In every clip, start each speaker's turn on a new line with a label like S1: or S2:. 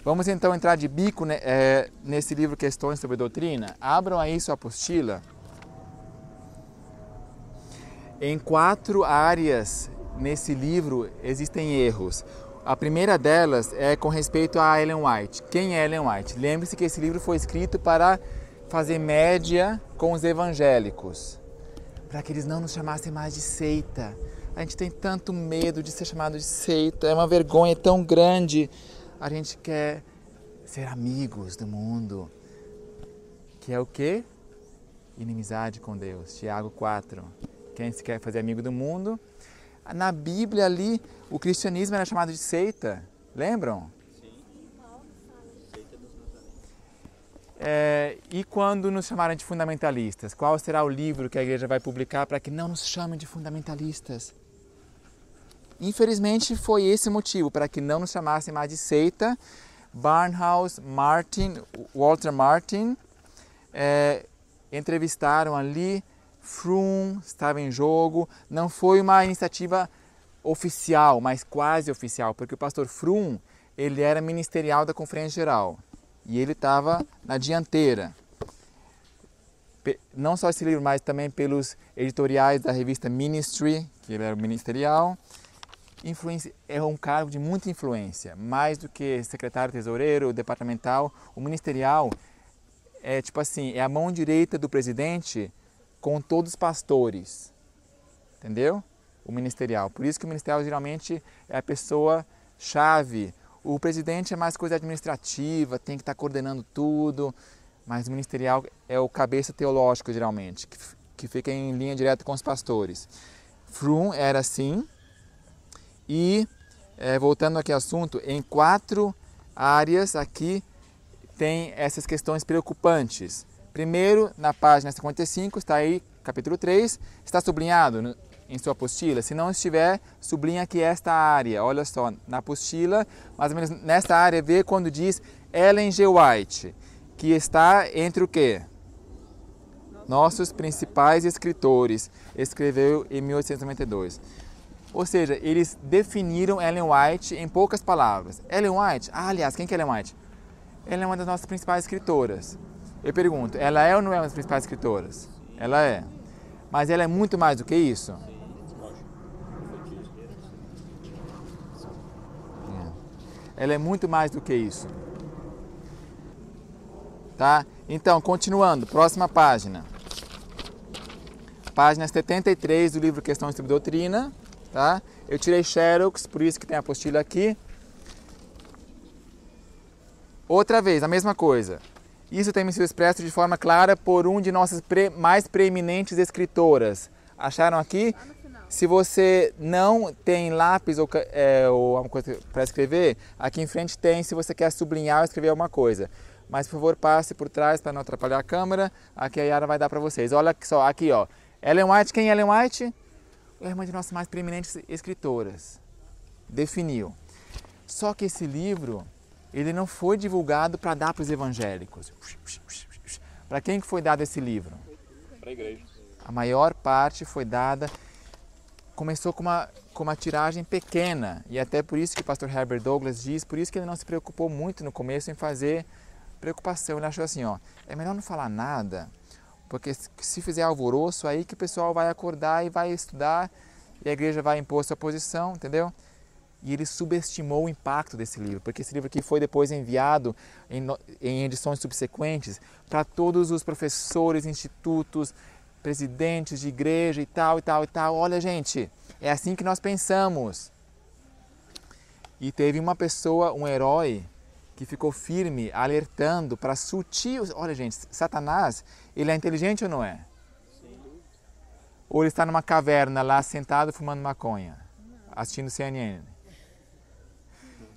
S1: Vamos então entrar de bico nesse livro Questões sobre Doutrina. Abram aí sua apostila. Em 4 áreas nesse livro existem erros. A primeira delas é com respeito a Ellen White. Quem é Ellen White? Lembre-se que esse livro foi escrito para fazer média com os evangélicos, para que eles não nos chamassem mais de seita. A gente tem tanto medo de ser chamado de seita, é uma vergonha tão grande. A gente quer ser amigos do mundo, que é o quê? Inimizade com Deus. Tiago 4. Quem se quer fazer amigo do mundo? Na Bíblia ali, o cristianismo era chamado de seita. Lembram?
S2: Sim. Seita dos meus amigos.
S1: E quando nos chamaram de fundamentalistas? Qual será o livro que a igreja vai publicar para que não nos chamem de fundamentalistas? Infelizmente foi esse o motivo, para que não nos chamassem mais de seita. Barnhouse, Walter Martin entrevistaram ali. Froome estava em jogo. Não foi uma iniciativa oficial, mas quase oficial, porque o pastor Froome, ele era ministerial da Conferência Geral e ele estava na dianteira. Não só esse livro, mas também pelos editoriais da revista Ministry, que ele era ministerial. É um cargo de muita influência, mais do que secretário tesoureiro, departamental. O ministerial é tipo assim, é a mão direita do presidente com todos os pastores, entendeu? O ministerial. Por isso que o ministerial geralmente é a pessoa chave. O presidente é mais coisa administrativa, tem que estar coordenando tudo, mas o ministerial é o cabeça teológico geralmente, que fica em linha direta com os pastores. Froome era assim. E, voltando aqui ao assunto, em 4 áreas aqui tem essas questões preocupantes. Primeiro, na página 55, está aí, capítulo 3, está sublinhado em sua apostila. Se não estiver, sublinha aqui esta área. Olha só, na apostila, mais ou menos nesta área, vê quando diz Ellen G. White, que está entre o quê? Nossos principais escritores. Escreveu em 1892. Ou seja, eles definiram Ellen White em poucas palavras. Ellen White, aliás, quem que é Ellen White? Ela é uma das nossas principais escritoras. Eu pergunto, ela é ou não é uma das principais escritoras? Ela é. Mas ela é muito mais do que isso? Ela é muito mais do que isso. Tá? Então, continuando, próxima página. Página 73 do livro Questões sobre Doutrina. Tá? Eu tirei xerox, por isso que tem a apostila aqui. Outra vez, a mesma coisa. Isso tem sido expresso de forma clara por um de nossas mais preeminentes escritoras. Acharam aqui? Se você não tem lápis ou alguma coisa para escrever, aqui em frente tem, se você quer sublinhar ou escrever alguma coisa. Mas, por favor, passe por trás para não atrapalhar a câmera. Aqui a Yara vai dar para vocês. Olha só, aqui, ó. Ellen White, quem é Ellen White? É uma de nossas mais preeminentes escritoras. Definiu. Só que esse livro, ele não foi divulgado para dar para os evangélicos. Para quem que foi dado esse livro?
S2: Para a igreja.
S1: A maior parte foi dada, começou com uma tiragem pequena. E até por isso que o pastor Herbert Douglas diz, por isso que ele não se preocupou muito no começo em fazer preocupação. Ele achou assim, ó, é melhor não falar nada, porque se fizer alvoroço, aí que o pessoal vai acordar e vai estudar, e a igreja vai impor sua posição, entendeu? E ele subestimou o impacto desse livro, porque esse livro aqui foi depois enviado em edições subsequentes para todos os professores, institutos, presidentes de igreja e tal, e tal, e tal. Olha, gente, é assim que nós pensamos. E teve uma pessoa, um herói, que ficou firme, alertando para sutil... Olha, gente, Satanás, ele é inteligente ou não é?
S2: Sim.
S1: Ou ele está numa caverna lá, sentado, fumando maconha, assistindo CNN?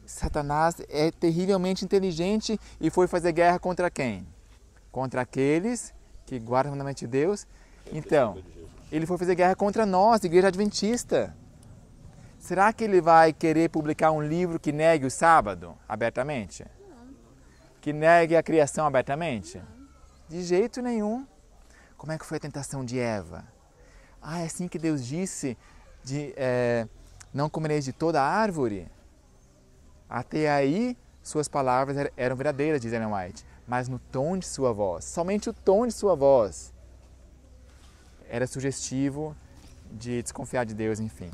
S1: Satanás é terrivelmente inteligente e foi fazer guerra contra quem? Contra aqueles que guardam o mandamento de Deus. Então, ele foi fazer guerra contra nós, Igreja Adventista. Será que ele vai querer publicar um livro que negue o sábado abertamente?
S3: Não.
S1: Que negue a criação abertamente? De jeito nenhum. Como é que foi a tentação de Eva? Ah, é assim que Deus disse, não comereis de toda a árvore? Até aí, suas palavras eram verdadeiras, diz Ellen White, mas no tom de sua voz, somente o tom de sua voz era sugestivo de desconfiar de Deus, enfim.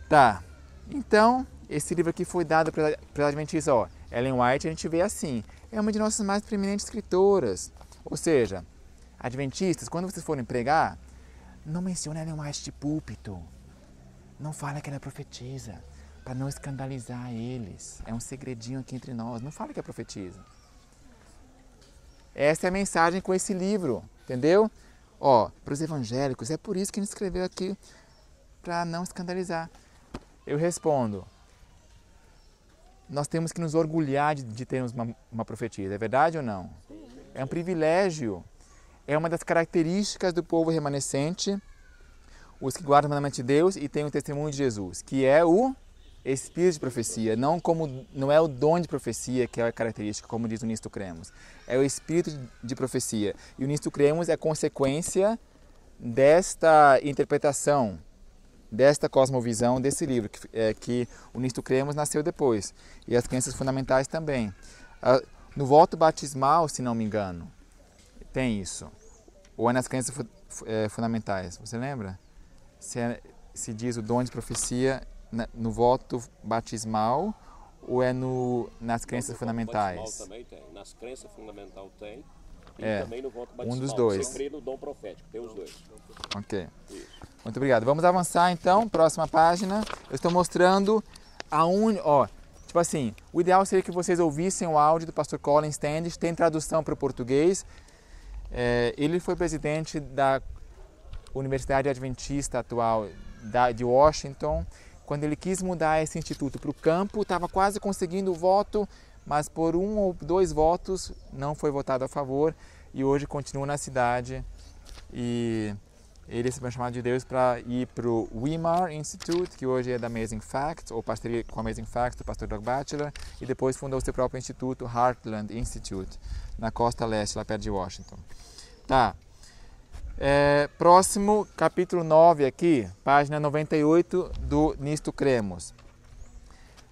S1: Tá, então, esse livro aqui foi dado para Adventistas, ó, Ellen White, a gente vê assim, é uma de nossas mais preeminentes escritoras. Ou seja, Adventistas, quando vocês forem pregar, não mencione Ellen White de púlpito. Não fala que ela profetiza, para não escandalizar eles. É um segredinho aqui entre nós. Não fala que é profetiza. Essa é a mensagem com esse livro, entendeu? Ó, para os evangélicos, é por isso que a gente escreveu aqui, para não escandalizar. Eu respondo, nós temos que nos orgulhar de termos uma profetisa, é verdade ou não? É um privilégio, é uma das características do povo remanescente, os que guardam o mandamento de Deus e têm o testemunho de Jesus, que é o espírito de profecia, não é o dom de profecia que é a característica, como diz o Nisto Cremos, é o espírito de profecia. E o Nisto Cremos é consequência desta interpretação, desta cosmovisão desse livro, que o Nisto Cremos nasceu depois, e as crenças fundamentais também. No voto batismal, se não me engano, tem isso. Ou é nas crenças fundamentais, você lembra? Se diz o dom de profecia no voto batismal ou é nas crenças fundamentais?
S2: No voto batismal também tem. Nas crenças fundamentais tem e também no voto batismal.
S1: Um dos dois.
S2: Você crê no dom profético, tem os dois.
S1: Ok.
S2: Isso.
S1: Muito obrigado. Vamos avançar então, próxima página. Eu estou mostrando tipo assim, o ideal seria que vocês ouvissem o áudio do pastor Colin Standish, tem tradução para o português. Ele foi presidente da Universidade Adventista atual de Washington. Quando ele quis mudar esse instituto para o campo, estava quase conseguindo o voto, mas por 1 ou 2 votos não foi votado a favor e hoje continua na cidade. E ele se chamado de Deus para ir para o Weimar Institute, que hoje é da Amazing Facts, ou parceria com a Amazing Facts, do pastor Doug Batchelor, e depois fundou seu próprio instituto, Heartland Institute, na costa leste, lá perto de Washington. Tá. Próximo, capítulo 9 aqui, página 98 do Nisto Cremos.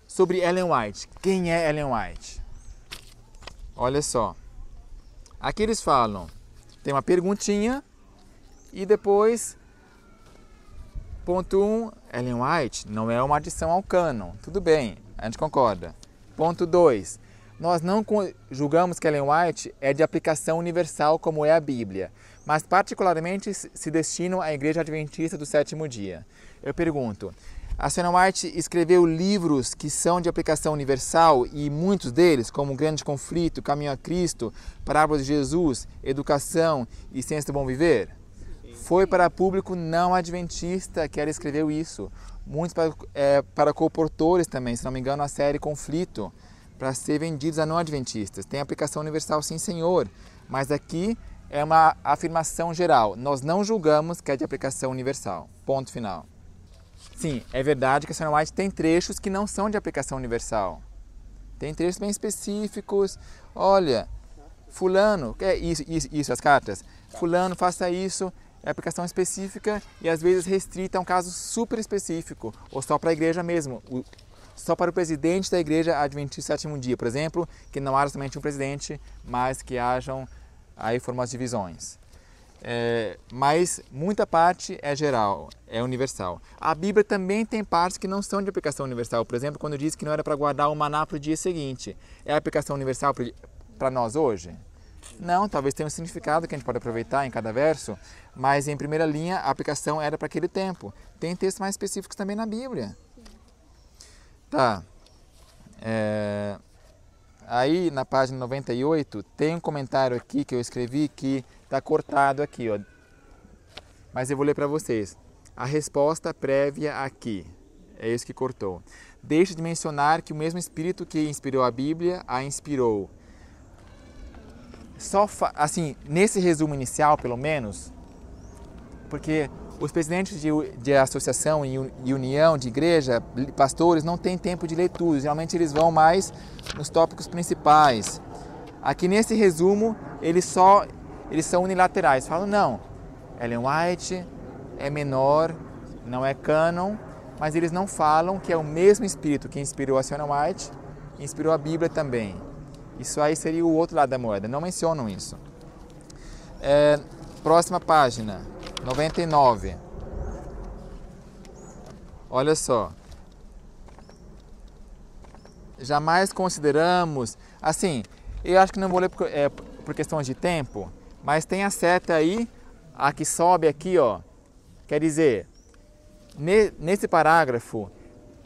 S1: Sobre Ellen White. Quem é Ellen White? Olha só. Aqui eles falam, tem uma perguntinha e depois, ponto 1, Ellen White não é uma adição ao cânon. Tudo bem, a gente concorda. Ponto 2, nós não julgamos que Ellen White é de aplicação universal como é a Bíblia, mas particularmente se destinam à Igreja Adventista do Sétimo Dia. Eu pergunto, a Ellen White escreveu livros que são de aplicação universal e muitos deles, como Grande Conflito, Caminho a Cristo, Parábolas de Jesus, Educação e Ciência do Bom Viver? Foi para público não adventista que ela escreveu isso. Muitos para comportores também, se não me engano, a série Conflito, para ser vendidos a não adventistas. Tem aplicação universal, sim senhor, mas aqui é uma afirmação geral. Nós não julgamos que é de aplicação universal. Ponto final. Sim, é verdade que a Ellen White tem trechos que não são de aplicação universal. Tem trechos bem específicos. Olha, fulano, isso as cartas. Fulano, faça isso. É aplicação específica e às vezes restrita a um caso super específico, ou só para a igreja mesmo, só para o presidente da igreja Adventista Sétimo Dia, por exemplo, que não haja somente um presidente, mas que hajam aí formas de divisões. Mas muita parte é geral, é universal. A Bíblia também tem partes que não são de aplicação universal, por exemplo, quando diz que não era para guardar o maná para o dia seguinte. É a aplicação universal para nós hoje? Não, talvez tenha um significado que a gente pode aproveitar em cada verso, mas em primeira linha a aplicação era para aquele tempo. Tem textos mais específicos também na Bíblia. Tá. Aí na página 98 tem um comentário aqui que eu escrevi que está cortado aqui, ó. Mas eu vou ler para vocês. A resposta prévia aqui, é isso que cortou. Deixa de mencionar que o mesmo Espírito que inspirou a Bíblia a inspirou. Assim, nesse resumo inicial, pelo menos, porque os presidentes de associação e união de igreja, pastores, não têm tempo de ler tudo. Geralmente eles vão mais nos tópicos principais. Aqui nesse resumo, eles são unilaterais. Falam, não, Ellen White é menor, não é cânon, mas eles não falam que é o mesmo Espírito que inspirou a Ellen White inspirou a Bíblia também. Isso aí seria o outro lado da moeda, não mencionam isso. Próxima página, 99. Olha só. Jamais consideramos, assim, eu acho que não vou ler por questões de tempo, mas tem a seta aí, a que sobe aqui, ó. Quer dizer, nesse parágrafo,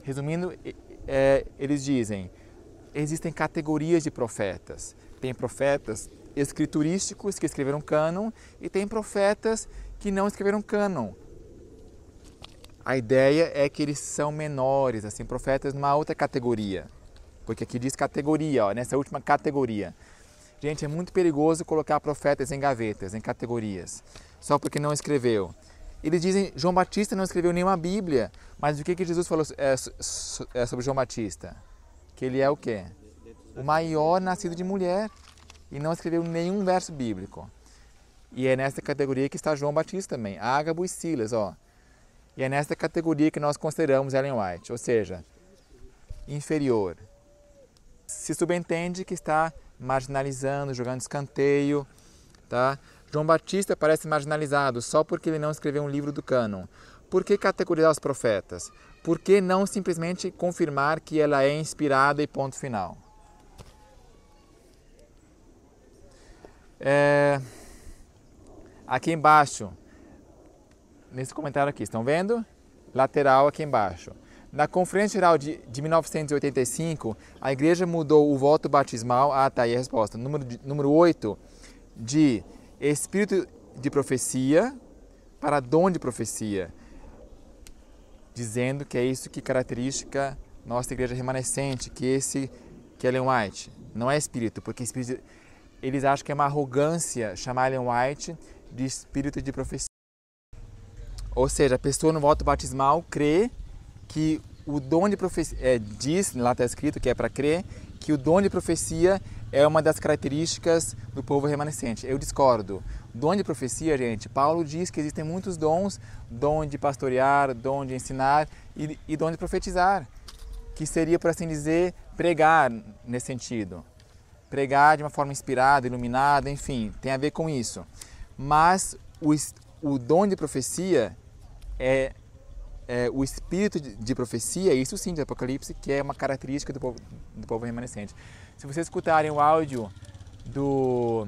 S1: resumindo, eles dizem, existem categorias de profetas. Tem profetas escriturísticos que escreveram cânon e tem profetas que não escreveram cânon. A ideia é que eles são menores, assim, profetas numa outra categoria. Porque aqui diz categoria, ó, nessa última categoria. Gente, é muito perigoso colocar profetas em gavetas, em categorias, só porque não escreveu. Eles dizem, João Batista não escreveu nenhuma Bíblia, mas o que Jesus falou sobre João Batista? Que ele é o quê? O maior nascido de mulher, e não escreveu nenhum verso bíblico. E é nessa categoria que está João Batista também, Ágabo e Silas, ó. E é nessa categoria que nós consideramos Ellen White, ou seja, inferior. Se subentende que está marginalizando, jogando escanteio, tá? João Batista parece marginalizado só porque ele não escreveu um livro do cânon. Por que categorizar os profetas? Por que não simplesmente confirmar que ela é inspirada e ponto final? Aqui embaixo, nesse comentário aqui, estão vendo? Lateral aqui embaixo. Na Conferência Geral de 1985, a igreja mudou o voto batismal, tá aí a resposta, número 8, de espírito de profecia para dom de profecia, dizendo que é isso que caracteriza nossa igreja remanescente, que Ellen White não é espírito, porque espírito, eles acham que é uma arrogância chamar Ellen White de espírito de profecia. Ou seja, a pessoa no voto batismal crê que o dom de profecia, diz, lá está escrito que é para crer, que o dom de profecia é uma das características do povo remanescente. Eu discordo. Dom de profecia, gente, Paulo diz que existem muitos dons, dom de pastorear, dom de ensinar e dom de profetizar, que seria, por assim dizer, pregar nesse sentido. Pregar de uma forma inspirada, iluminada, enfim, tem a ver com isso. Mas o dom de profecia é o espírito de profecia, isso sim, de Apocalipse, que é uma característica do povo remanescente. Se vocês escutarem o áudio do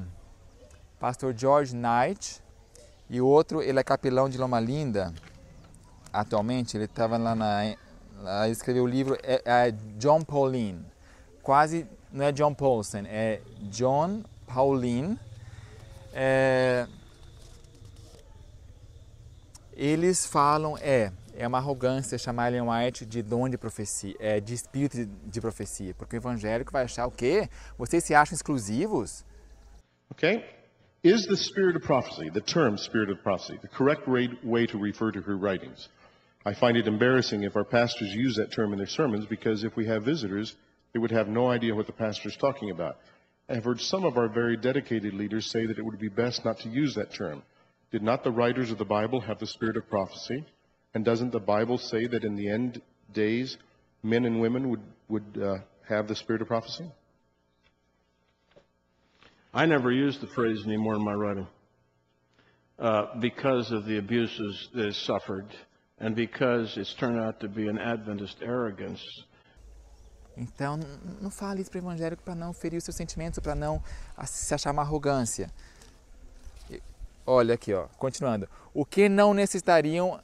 S1: pastor George Knight, e o outro, ele é capelão de Loma Linda, atualmente, ele estava lá ele escreveu o livro, John Pauline, quase, não é John Paulson, é John Pauline. Eles falam, é uma arrogância chamar Ellen White de dom de profecia, de espírito de profecia, porque o evangélico vai achar o quê? Vocês se acham exclusivos?
S3: Okay? Is the spirit of prophecy, the term spirit of prophecy, the correct way to refer to her writings? I find it embarrassing if our pastors use that term in their sermons, because if we have visitors, they would have no idea what the pastor is talking about. I have heard some of our very dedicated leaders say that it would be best not to use that term. Did not the writers of the Bible have the spirit of prophecy? And doesn't the Bible say that in the end days, men and women would have the spirit of prophecy?
S4: I never use the phrase anymore in my writing because of the abuses that it suffered and because it's turned out to be an Adventist arrogance.
S1: Então, não fale isso para o evangélico para não ferir os seus sentimentos, para não se achar uma arrogância. Olha aqui, ó, continuando. O que não necessitariam,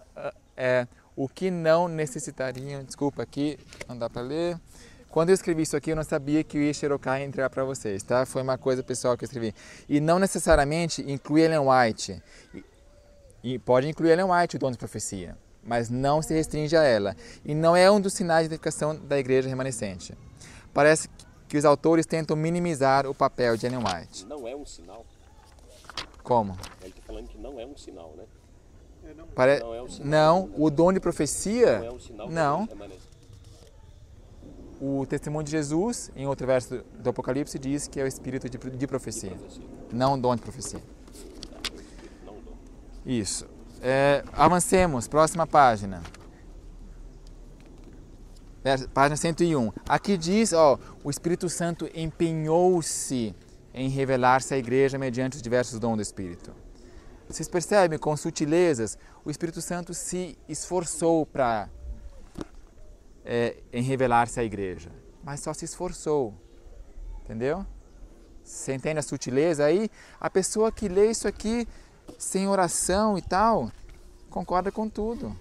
S1: desculpa aqui, não dá para ler. Quando eu escrevi isso aqui, eu não sabia que o Ian Cherokee ia entregar para vocês, tá? Foi uma coisa pessoal que eu escrevi. E não necessariamente inclui Ellen White. E pode incluir Ellen White, o dom de profecia, mas não se restringe a ela. E não é um dos sinais de identificação da igreja remanescente. Parece que os autores tentam minimizar o papel de Ellen White.
S2: Não é um sinal.
S1: Como?
S2: Ele está falando que não é um sinal, né?
S1: Não é um sinal. Não, o dom de profecia,
S2: não é um sinal.
S1: Não. O testemunho de Jesus, em outro verso do Apocalipse, diz que é o espírito de profecia, não dom de profecia.
S2: Não dom.
S1: Isso. Avancemos, próxima página. Página 101. Aqui diz, ó, o Espírito Santo empenhou-se em revelar-se à igreja mediante os diversos dons do Espírito. Vocês percebem, com sutilezas, o Espírito Santo se esforçou em revelar-se à igreja, mas só se esforçou, entendeu? Você entende a sutileza aí? A pessoa que lê isso aqui sem oração e tal, concorda com tudo.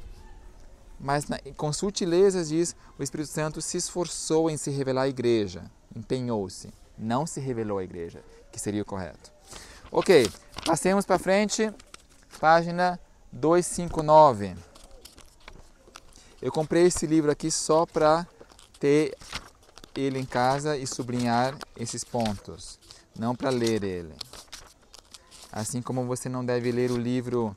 S1: Mas com sutilezas diz, o Espírito Santo se esforçou em se revelar à igreja, empenhou-se, não se revelou à igreja, que seria o correto. Ok, passemos para frente, página 259. Eu comprei esse livro aqui só para ter ele em casa e sublinhar esses pontos, não para ler ele. Assim como você não deve ler o livro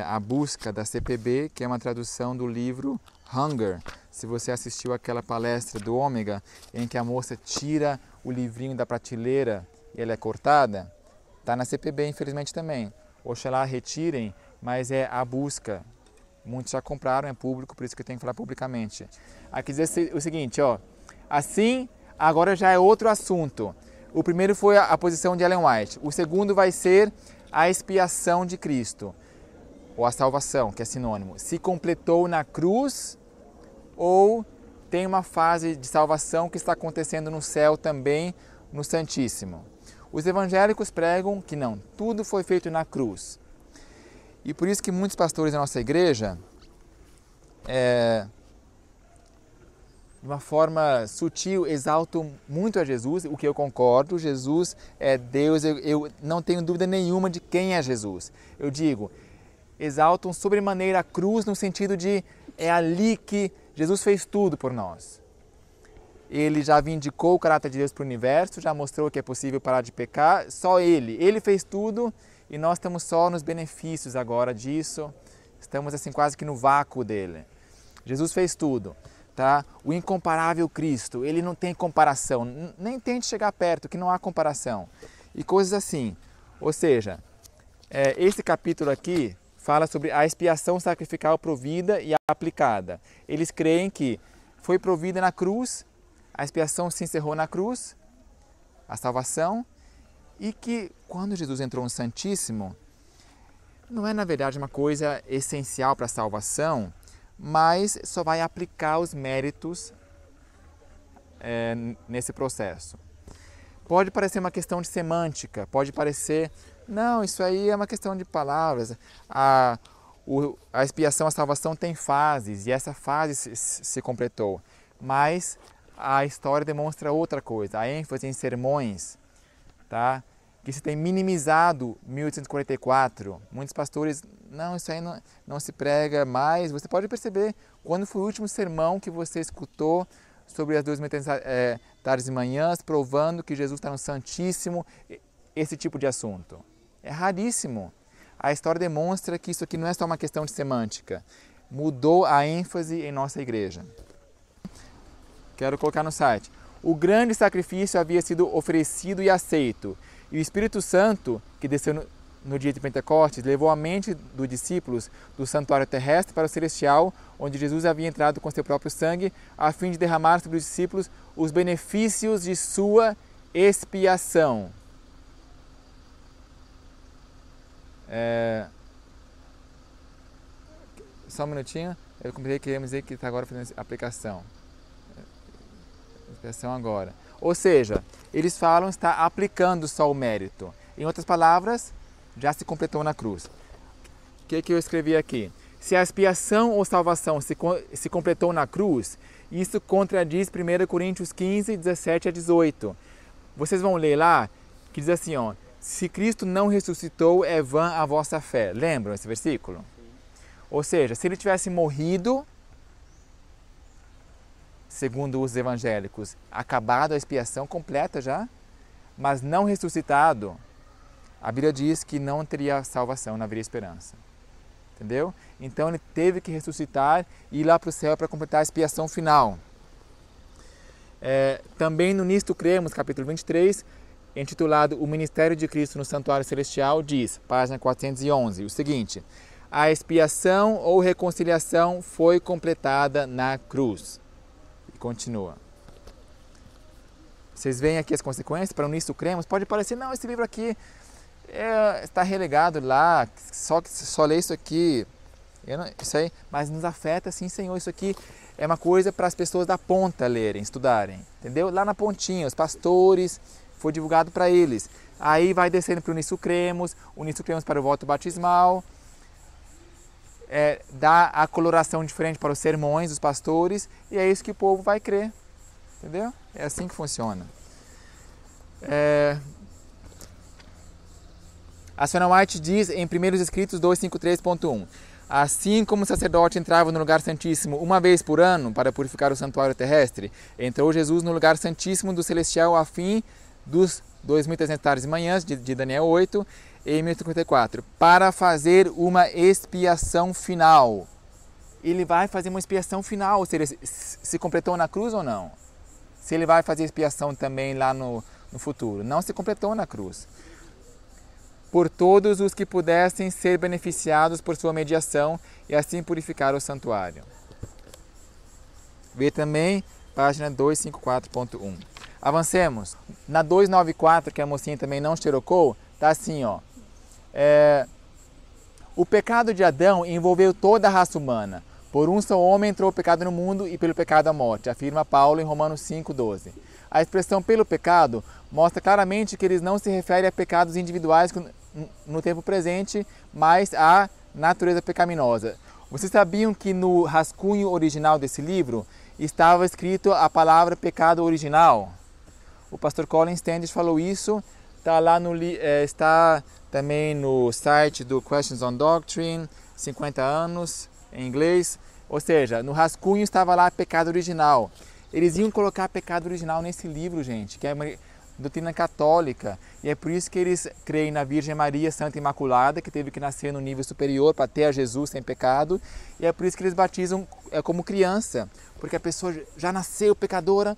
S1: A Busca, da CPB, que é uma tradução do livro Hunger. Se você assistiu àquela palestra do Ômega, em que a moça tira o livrinho da prateleira e ela é cortada, está na CPB, infelizmente, também. Oxalá retirem, mas é A Busca. Muitos já compraram, é público, por isso que eu tenho que falar publicamente. Aqui diz o seguinte, ó. Assim, agora já é outro assunto. O primeiro foi a posição de Ellen White. O segundo vai ser a expiação de Cristo, ou a salvação, que é sinônimo. Se completou na cruz ou tem uma fase de salvação que está acontecendo no céu também, no Santíssimo. Os evangélicos pregam que não, tudo foi feito na cruz. E por isso que muitos pastores da nossa igreja, de uma forma sutil, exaltam muito a Jesus, o que eu concordo. Jesus é Deus, eu não tenho dúvida nenhuma de quem é Jesus. Eu digo, exaltam sobremaneira a cruz no sentido de é ali que Jesus fez tudo por nós. Ele já vindicou o caráter de Deus para o universo, já mostrou que é possível parar de pecar, só Ele fez tudo e nós estamos só nos benefícios agora disso, estamos assim quase que no vácuo dele. Jesus fez tudo. Tá? O incomparável Cristo, ele não tem comparação, nem tente chegar perto, que não há comparação. E coisas assim. Ou seja, esse capítulo aqui fala sobre a expiação sacrificial provida e aplicada. Eles creem que foi provida na cruz, a expiação se encerrou na cruz, a salvação, e que quando Jesus entrou no Santíssimo, não é na verdade uma coisa essencial para a salvação, mas só vai aplicar os méritos nesse processo. Pode parecer uma questão de semântica, pode parecer, não, isso aí é uma questão de palavras. A expiação, a salvação tem fases, e essa fase se completou. Mas a história demonstra outra coisa, a ênfase em sermões, tá? Que se tem minimizado 1844. Muitos pastores, não, isso aí não se prega mais. Você pode perceber quando foi o último sermão que você escutou sobre as 2 tardes e manhãs, provando que Jesus está no Santíssimo, esse tipo de assunto. É raríssimo. A história demonstra que isso aqui não é só uma questão de semântica. Mudou a ênfase em nossa igreja. Quero colocar no site. O grande sacrifício havia sido oferecido e aceito. E o Espírito Santo, que desceu no dia de Pentecostes, levou a mente dos discípulos do santuário terrestre para o celestial, onde Jesus havia entrado com seu próprio sangue, a fim de derramar sobre os discípulos os benefícios de sua expiação. Só um minutinho, eu queríamos dizer que está agora fazendo a aplicação. Expiação agora. Ou seja, eles falam está aplicando só o mérito. Em outras palavras, já se completou na cruz. O que eu escrevi aqui? Se a expiação ou salvação se completou na cruz, isso contradiz 1 Coríntios 15, 17 a 18. Vocês vão ler lá, que diz assim, ó, se Cristo não ressuscitou, é vã a vossa fé. Lembram esse versículo? Ou seja, se ele tivesse morrido, segundo os evangélicos, acabado a expiação completa já, mas não ressuscitado, a Bíblia diz que não teria salvação, não haveria esperança. Entendeu? Então ele teve que ressuscitar e ir lá para o céu para completar a expiação final. Também no Nisto Cremos, capítulo 23, intitulado O Ministério de Cristo no Santuário Celestial, diz, página 411, o seguinte: a expiação ou reconciliação foi completada na cruz. continua. Vocês veem aqui as consequências para o Nisso Cremos? Pode parecer, não, esse livro aqui está relegado lá, só lê isso aqui, isso aí, mas nos afeta sim, Senhor, isso aqui é uma coisa para as pessoas da ponta lerem, estudarem, entendeu? Lá na pontinha, os pastores, foi divulgado para eles. Aí vai descendo para o Nisso Cremos para o voto batismal, dá a coloração diferente para os sermões dos pastores, e é isso que o povo vai crer, entendeu? É assim que funciona. A Sra. White diz em 1 Escritos 253.1: assim como o sacerdote entrava no lugar santíssimo uma vez por ano para purificar o santuário terrestre, entrou Jesus no lugar santíssimo do celestial a fim dos 2.300 tardes e manhãs de Daniel 8 em 1054, para fazer uma expiação final. Ele vai fazer uma expiação final, ou seja, se completou na cruz ou não? Se ele vai fazer expiação também lá no futuro. Não se completou na cruz. Por todos os que pudessem ser beneficiados por sua mediação e assim purificar o santuário. Vê também página 254.1. Avancemos. Na 294, que a mocinha também não xerocou, está assim, ó. O pecado de Adão envolveu toda a raça humana. Por um só homem entrou o pecado no mundo e pelo pecado a morte, afirma Paulo em Romanos 5,12. A expressão pelo pecado mostra claramente que eles não se referem a pecados individuais no tempo presente, mas à natureza pecaminosa. Vocês sabiam que no rascunho original desse livro estava escrito a palavra pecado original? O pastor Colin Standish falou isso, está também no site do Questions on Doctrine, 50 anos, em inglês. Ou seja, no rascunho estava lá pecado original. Eles iam colocar pecado original nesse livro, gente, que é uma doutrina católica. E é por isso que eles creem na Virgem Maria Santa Imaculada, que teve que nascer no nível superior para ter a Jesus sem pecado. E é por isso que eles batizam como criança, porque a pessoa já nasceu pecadora,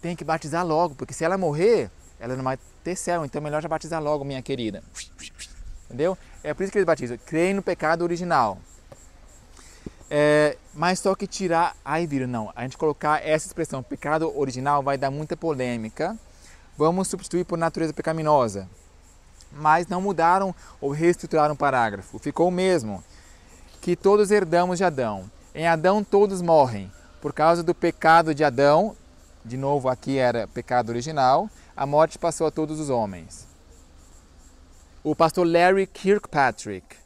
S1: tem que batizar logo, porque se ela morrer, ela não vai ter céu, então é melhor já batizar logo, minha querida. Entendeu? É por isso que eles batizam. Creem no pecado original. Mas só que tirar... Aí viram, não. A gente colocar essa expressão, pecado original, vai dar muita polêmica. Vamos substituir por natureza pecaminosa. Mas não mudaram ou reestruturaram o parágrafo. Ficou o mesmo. Que todos herdamos de Adão. Em Adão todos morrem. Por causa do pecado de Adão, de novo aqui era pecado original, a morte passou a todos os homens. O pastor Larry Kirkpatrick,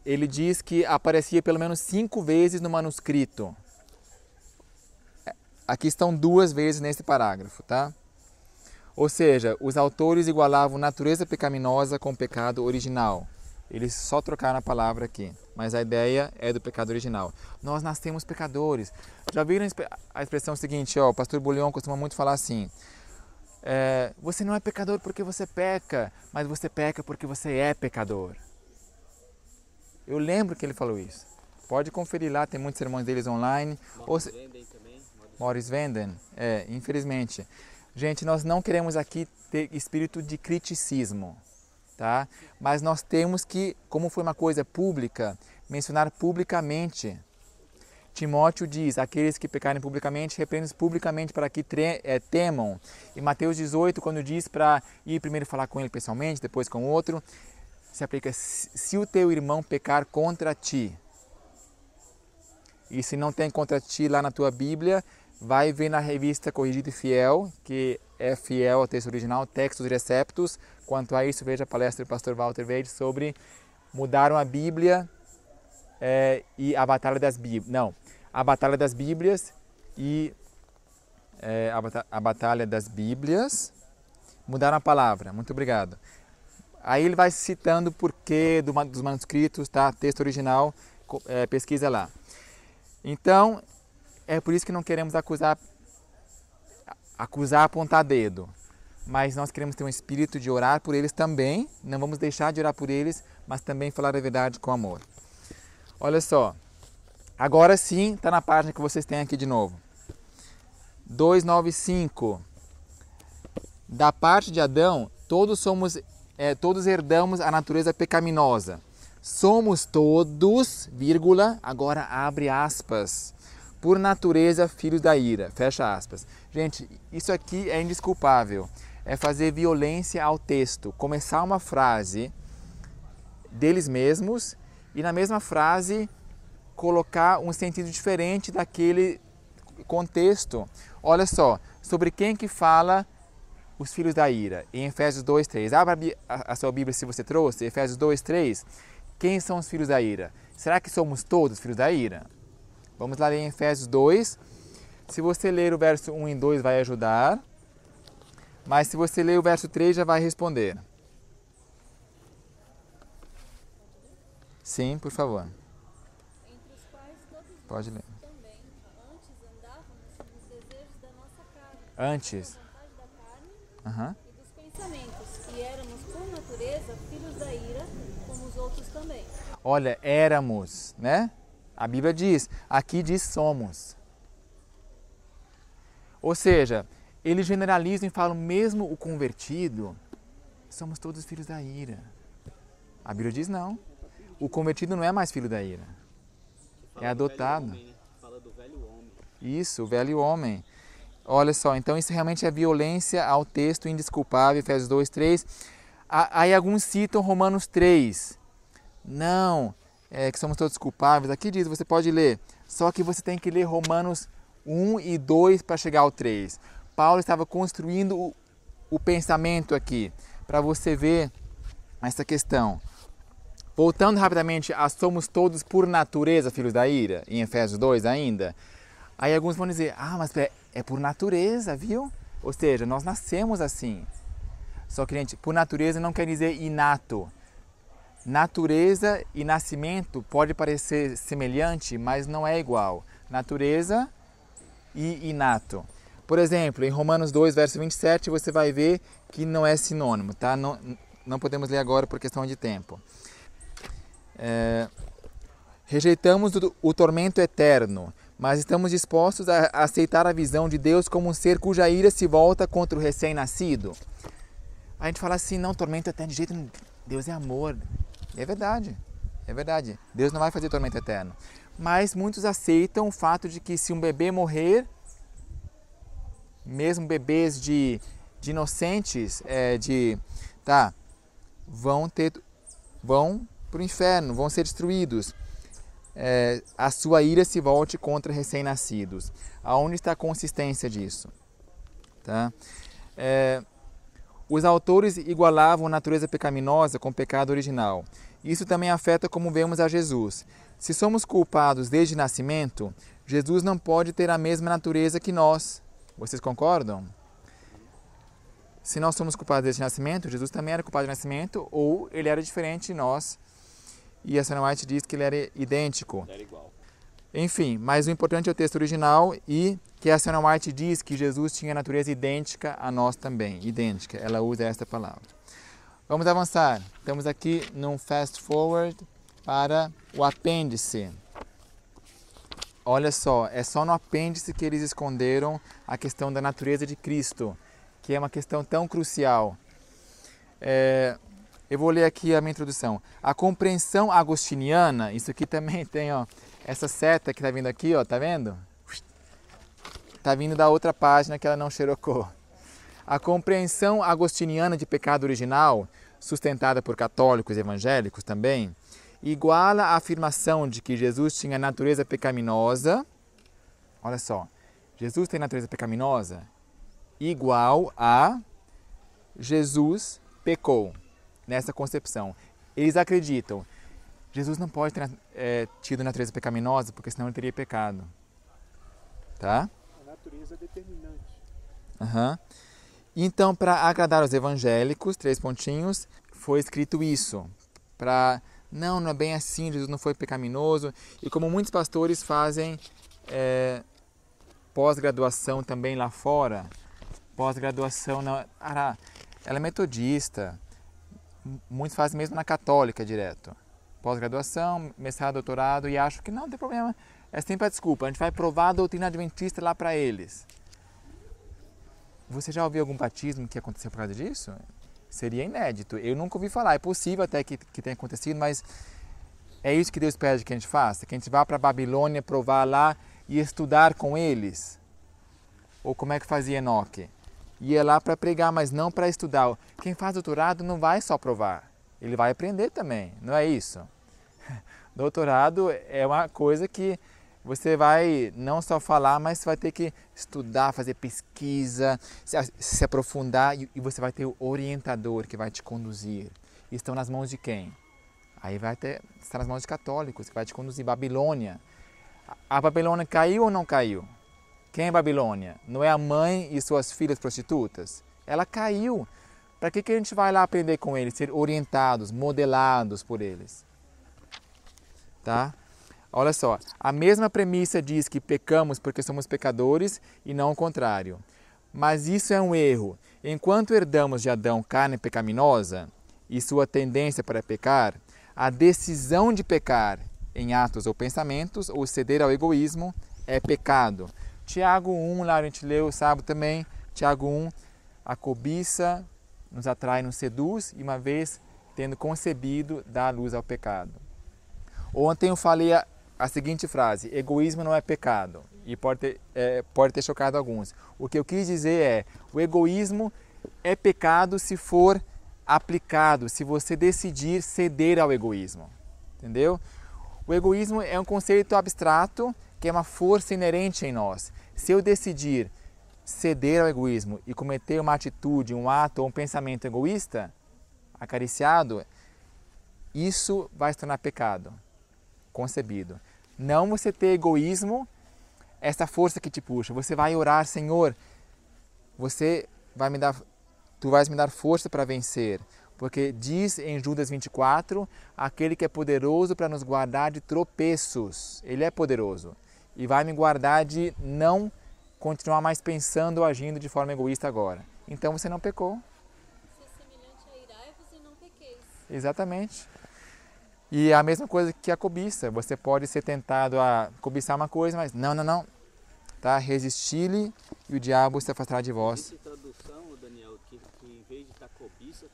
S1: ele diz que aparecia pelo menos 5 vezes no manuscrito. Aqui estão 2 vezes nesse parágrafo, tá? Ou seja, os autores igualavam natureza pecaminosa com pecado original. Eles só trocaram a palavra aqui, mas a ideia é do pecado original. Nós nascemos pecadores. Já viram a expressão seguinte, ó, o pastor Bullion costuma muito falar assim, você não é pecador porque você peca, mas você peca porque você é pecador. Eu lembro que ele falou isso. Pode conferir lá, tem muitos sermões deles online. Morris Venden, infelizmente. Gente, nós não queremos aqui ter espírito de criticismo, tá? Mas nós temos que, como foi uma coisa pública, mencionar publicamente. Timóteo diz, aqueles que pecarem publicamente, repreendam publicamente para que temam. E Mateus 18, quando diz para ir primeiro falar com ele pessoalmente, depois com o outro, se aplica, se o teu irmão pecar contra ti, e se não tem contra ti lá na tua Bíblia, vai ver na revista Corrigida e Fiel, que é fiel ao texto original, Textos Receptus. Quanto a isso, veja a palestra do pastor Walter Wade sobre mudaram a Bíblia e a Batalha das Bíblias. Não, a Batalha das Bíblias e a Batalha das Bíblias mudaram a palavra. Muito obrigado. Aí ele vai citando o porquê dos manuscritos, tá? Texto original, pesquisa lá. Então, é por isso que não queremos acusar, apontar dedo. Mas nós queremos ter um espírito de orar por eles também. Não vamos deixar de orar por eles, mas também falar a verdade com amor. Olha só. Agora sim, está na página que vocês têm aqui de novo. 295. Da parte de Adão, todos herdamos a natureza pecaminosa. Somos todos, vírgula, agora abre aspas, por natureza, filhos da ira. Fecha aspas. Gente, isso aqui é indesculpável. É fazer violência ao texto. Começar uma frase deles mesmos e na mesma frase colocar um sentido diferente daquele contexto. Olha só, sobre quem que fala os filhos da ira? Em Efésios 2:3. Abra a sua Bíblia se você trouxe. Efésios 2:3. Quem são os filhos da ira? Será que somos todos filhos da ira? Vamos lá ler em Efésios 2. Se você ler o verso 1 e 2 vai ajudar. Mas se você ler o verso 3 já vai responder. Sim, por favor.
S5: Entre os quais todos
S1: Pode ler.
S5: também antes andávamos nos desejos da nossa carne,
S1: Antes.
S5: da vontade da carne
S1: Aham.
S5: e dos pensamentos, e éramos por natureza filhos da ira, como os outros também.
S1: Olha, éramos, né? A Bíblia diz, aqui diz somos. Ou seja, eles generalizam e falam, mesmo o convertido, somos todos filhos da ira. A Bíblia diz não. O convertido não é mais filho da ira. É adotado.
S2: Fala do velho homem.
S1: Isso, o velho homem. Olha só, então isso realmente é violência ao texto indesculpável, Efésios 2:3. Aí alguns citam Romanos 3. Não, que somos todos culpáveis. Aqui diz, você pode ler. Só que você tem que ler Romanos 1 e 2 para chegar ao 3. Paulo estava construindo o pensamento aqui, para você ver essa questão. Voltando rapidamente a somos todos por natureza filhos da ira, em Efésios 2 ainda. Aí alguns vão dizer, mas é por natureza, viu? Ou seja, nós nascemos assim. Só que, gente, por natureza não quer dizer inato. Natureza e nascimento pode parecer semelhante, mas não é igual. Natureza e inato. Por exemplo, em Romanos 2, verso 27, você vai ver que não é sinônimo, tá? Não podemos ler agora por questão de tempo. Rejeitamos o tormento eterno, mas estamos dispostos a aceitar a visão de Deus como um ser cuja ira se volta contra o recém-nascido. A gente fala assim, não, tormento eterno, de jeito nenhum, Deus é amor. É verdade, é verdade. Deus não vai fazer tormento eterno. Mas muitos aceitam o fato de que se um bebê morrer, mesmo bebês de inocentes, vão para o inferno, vão ser destruídos. A sua ira se volte contra recém-nascidos. Aonde está a consistência disso? Tá? Os autores igualavam a natureza pecaminosa com o pecado original. Isso também afeta como vemos a Jesus. Se somos culpados desde nascimento, Jesus não pode ter a mesma natureza que nós. Vocês concordam? Se nós somos culpados desde nascimento, Jesus também era culpado de nascimento, ou ele era diferente de nós. E a Senhora White diz que ele era idêntico.
S2: Era igual.
S1: Enfim, mas o importante é o texto original e que a Senhora White diz que Jesus tinha natureza idêntica a nós também. Idêntica, ela usa esta palavra. Vamos avançar. Estamos aqui num fast forward para o apêndice. Olha só, é só no apêndice que eles esconderam a questão da natureza de Cristo, que é uma questão tão crucial. Eu vou ler aqui a minha introdução. A compreensão agostiniana, isso aqui também tem, essa seta que está vindo aqui, tá vendo? Está vindo da outra página que ela não xerocou. A compreensão agostiniana de pecado original, sustentada por católicos e evangélicos também, iguala a afirmação de que Jesus tinha natureza pecaminosa. Olha só, Jesus tem natureza pecaminosa igual a Jesus pecou. Nessa concepção. Eles acreditam, Jesus não pode ter tido natureza pecaminosa, porque senão ele teria pecado. Tá?
S6: A natureza é determinante.
S1: Então, para agradar os evangélicos, 3 pontinhos, foi escrito isso. Não é bem assim, Jesus não foi pecaminoso. E como muitos pastores fazem pós-graduação também lá fora, pós-graduação, ela é metodista, muitos fazem mesmo na católica direto. Pós-graduação, mestrado, doutorado, e acho que não tem problema. É sempre a desculpa. A gente vai provar a doutrina adventista lá para eles. Você já ouviu algum batismo que aconteceu por causa disso? Seria inédito. Eu nunca ouvi falar. É possível até que tenha acontecido, mas é isso que Deus pede que a gente faça. Que a gente vá para a Babilônia provar lá e estudar com eles? Ou como é que fazia Enoque? Ia lá para pregar, mas não para estudar. Quem faz doutorado não vai só provar, ele vai aprender também, não é isso? Doutorado é uma coisa que você vai não só falar, mas você vai ter que estudar, fazer pesquisa, se aprofundar e você vai ter o orientador que vai te conduzir. E estão nas mãos de quem? Aí está nas mãos de católicos, que vai te conduzir. Babilônia. A Babilônia caiu ou não caiu? Quem é Babilônia? Não é a mãe e suas filhas prostitutas? Ela caiu. Para que a gente vai lá aprender com eles? Ser orientados, modelados por eles. Tá? Olha só, a mesma premissa diz que pecamos porque somos pecadores e não o contrário. Mas isso é um erro. Enquanto herdamos de Adão carne pecaminosa e sua tendência para pecar, a decisão de pecar em atos ou pensamentos ou ceder ao egoísmo é pecado. Tiago 1, lá a gente leu sábado também, Tiago 1, a cobiça nos atrai, nos seduz e uma vez tendo concebido, dá luz ao pecado. Ontem eu falei a seguinte frase, egoísmo não é pecado, e pode ter chocado alguns. O que eu quis dizer é, o egoísmo é pecado se for aplicado, se você decidir ceder ao egoísmo, entendeu? O egoísmo é um conceito abstrato, que é uma força inerente em nós. Se eu decidir ceder ao egoísmo e cometer uma atitude, um ato ou um pensamento egoísta, acariciado, isso vai se tornar pecado, concebido. Não você ter egoísmo, essa força que te puxa. Você vai orar, Senhor, Tu vais me dar força para vencer. Porque diz em Judas 24, aquele que é poderoso para nos guardar de tropeços. Ele é poderoso. E vai me guardar de não continuar mais pensando ou agindo de forma egoísta agora. Então você não pecou.
S5: Ser semelhante a irai-vos e não pequeis.
S1: Exatamente. E a mesma coisa que a cobiça. Você pode ser tentado a cobiçar uma coisa, mas não. Tá? Resisti-lhe e o diabo se afastará de vós.
S7: Existe tradução, Daniel, que em vez de estar cobiça,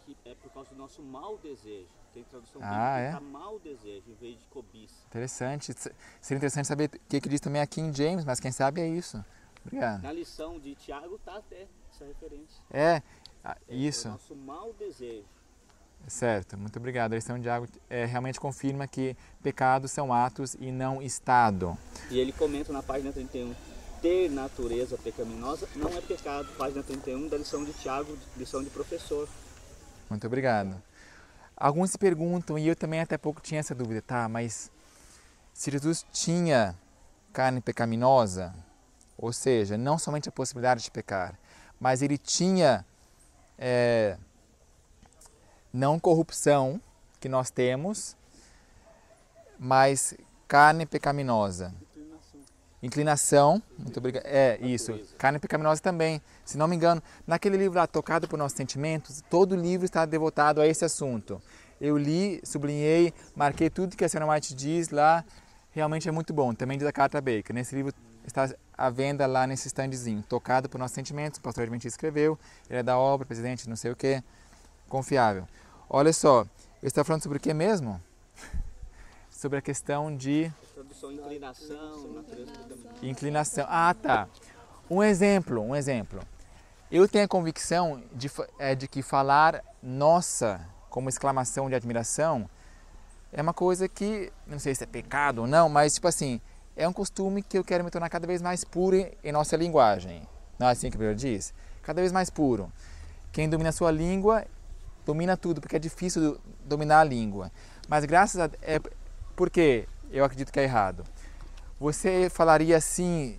S7: que é por causa do nosso mau desejo. Tem tradução que está mau desejo em vez de cobiça.
S1: Interessante. Seria interessante saber o que diz também aqui em James, mas quem sabe é isso. Obrigado.
S7: Na lição de Tiago está até essa referência.
S1: Isso.
S7: É o nosso mau desejo.
S1: Certo, muito obrigado. A lição de Tiago realmente confirma que pecados são atos e não estado.
S7: E ele comenta na página 31, ter natureza pecaminosa não é pecado. Página 31 da lição de Tiago, lição de professor.
S1: Muito obrigado. Alguns se perguntam, e eu também até pouco tinha essa dúvida, tá, mas se Jesus tinha carne pecaminosa, ou seja, não somente a possibilidade de pecar, mas ele tinha não corrupção, que nós temos, mas carne pecaminosa. Inclinação, muito obrigado. Isso, carne pecaminosa também. Se não me engano, naquele livro lá, Tocado por Nossos Sentimentos, todo o livro está devotado a esse assunto. Eu li, sublinhei, marquei tudo que a senhora White diz lá, realmente é muito bom. Também diz a Carta Baker. Nesse livro está à venda lá nesse standzinho, Tocado por Nossos Sentimentos, o pastor Edmund escreveu, ele é da obra, presidente, não sei o que, confiável. Olha só, eu estava falando sobre o que mesmo? Sobre a questão de...
S7: Tradução, inclinação, natureza pecaminosa.
S1: Inclinação. Tá. Um exemplo. Eu tenho a convicção de que falar nossa como exclamação de admiração é uma coisa que, não sei se é pecado ou não, mas tipo assim, é um costume que eu quero me tornar cada vez mais puro em nossa linguagem. Não é assim que a Bíblia diz? Cada vez mais puro. Quem domina a sua língua, domina tudo, porque é difícil dominar a língua. Mas graças a... Por quê? Eu acredito que é errado. Você falaria assim,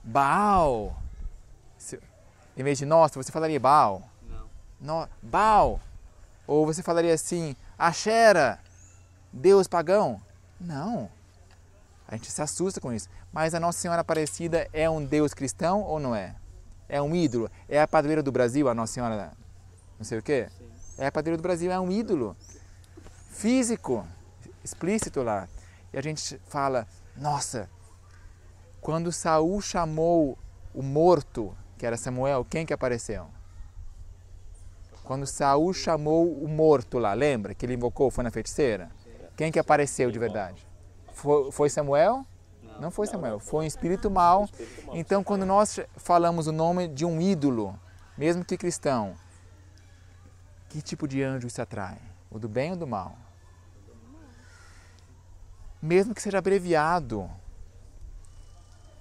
S1: Baal. Em vez de nossa, você falaria Baal. Não. Baal. Ou você falaria assim, Axera, Deus pagão. Não. A gente se assusta com isso. Mas a Nossa Senhora Aparecida é um Deus cristão ou não é? É um ídolo. É a padroeira do Brasil, a Nossa Senhora não sei o quê? Sim. É a padroeira do Brasil, é um ídolo. Físico. Explícito lá. E a gente fala, nossa, quando Saul chamou o morto, que era Samuel, quem que apareceu? Quando Saul chamou o morto lá, lembra? Que ele invocou, foi na feiticeira? Quem que apareceu de verdade? Foi Samuel?
S7: Não.
S1: Não foi Samuel, foi um espírito mau. Então, quando nós falamos o nome de um ídolo, mesmo que cristão, que tipo de anjo isso atrai? O do bem ou do mal? Mesmo que seja abreviado.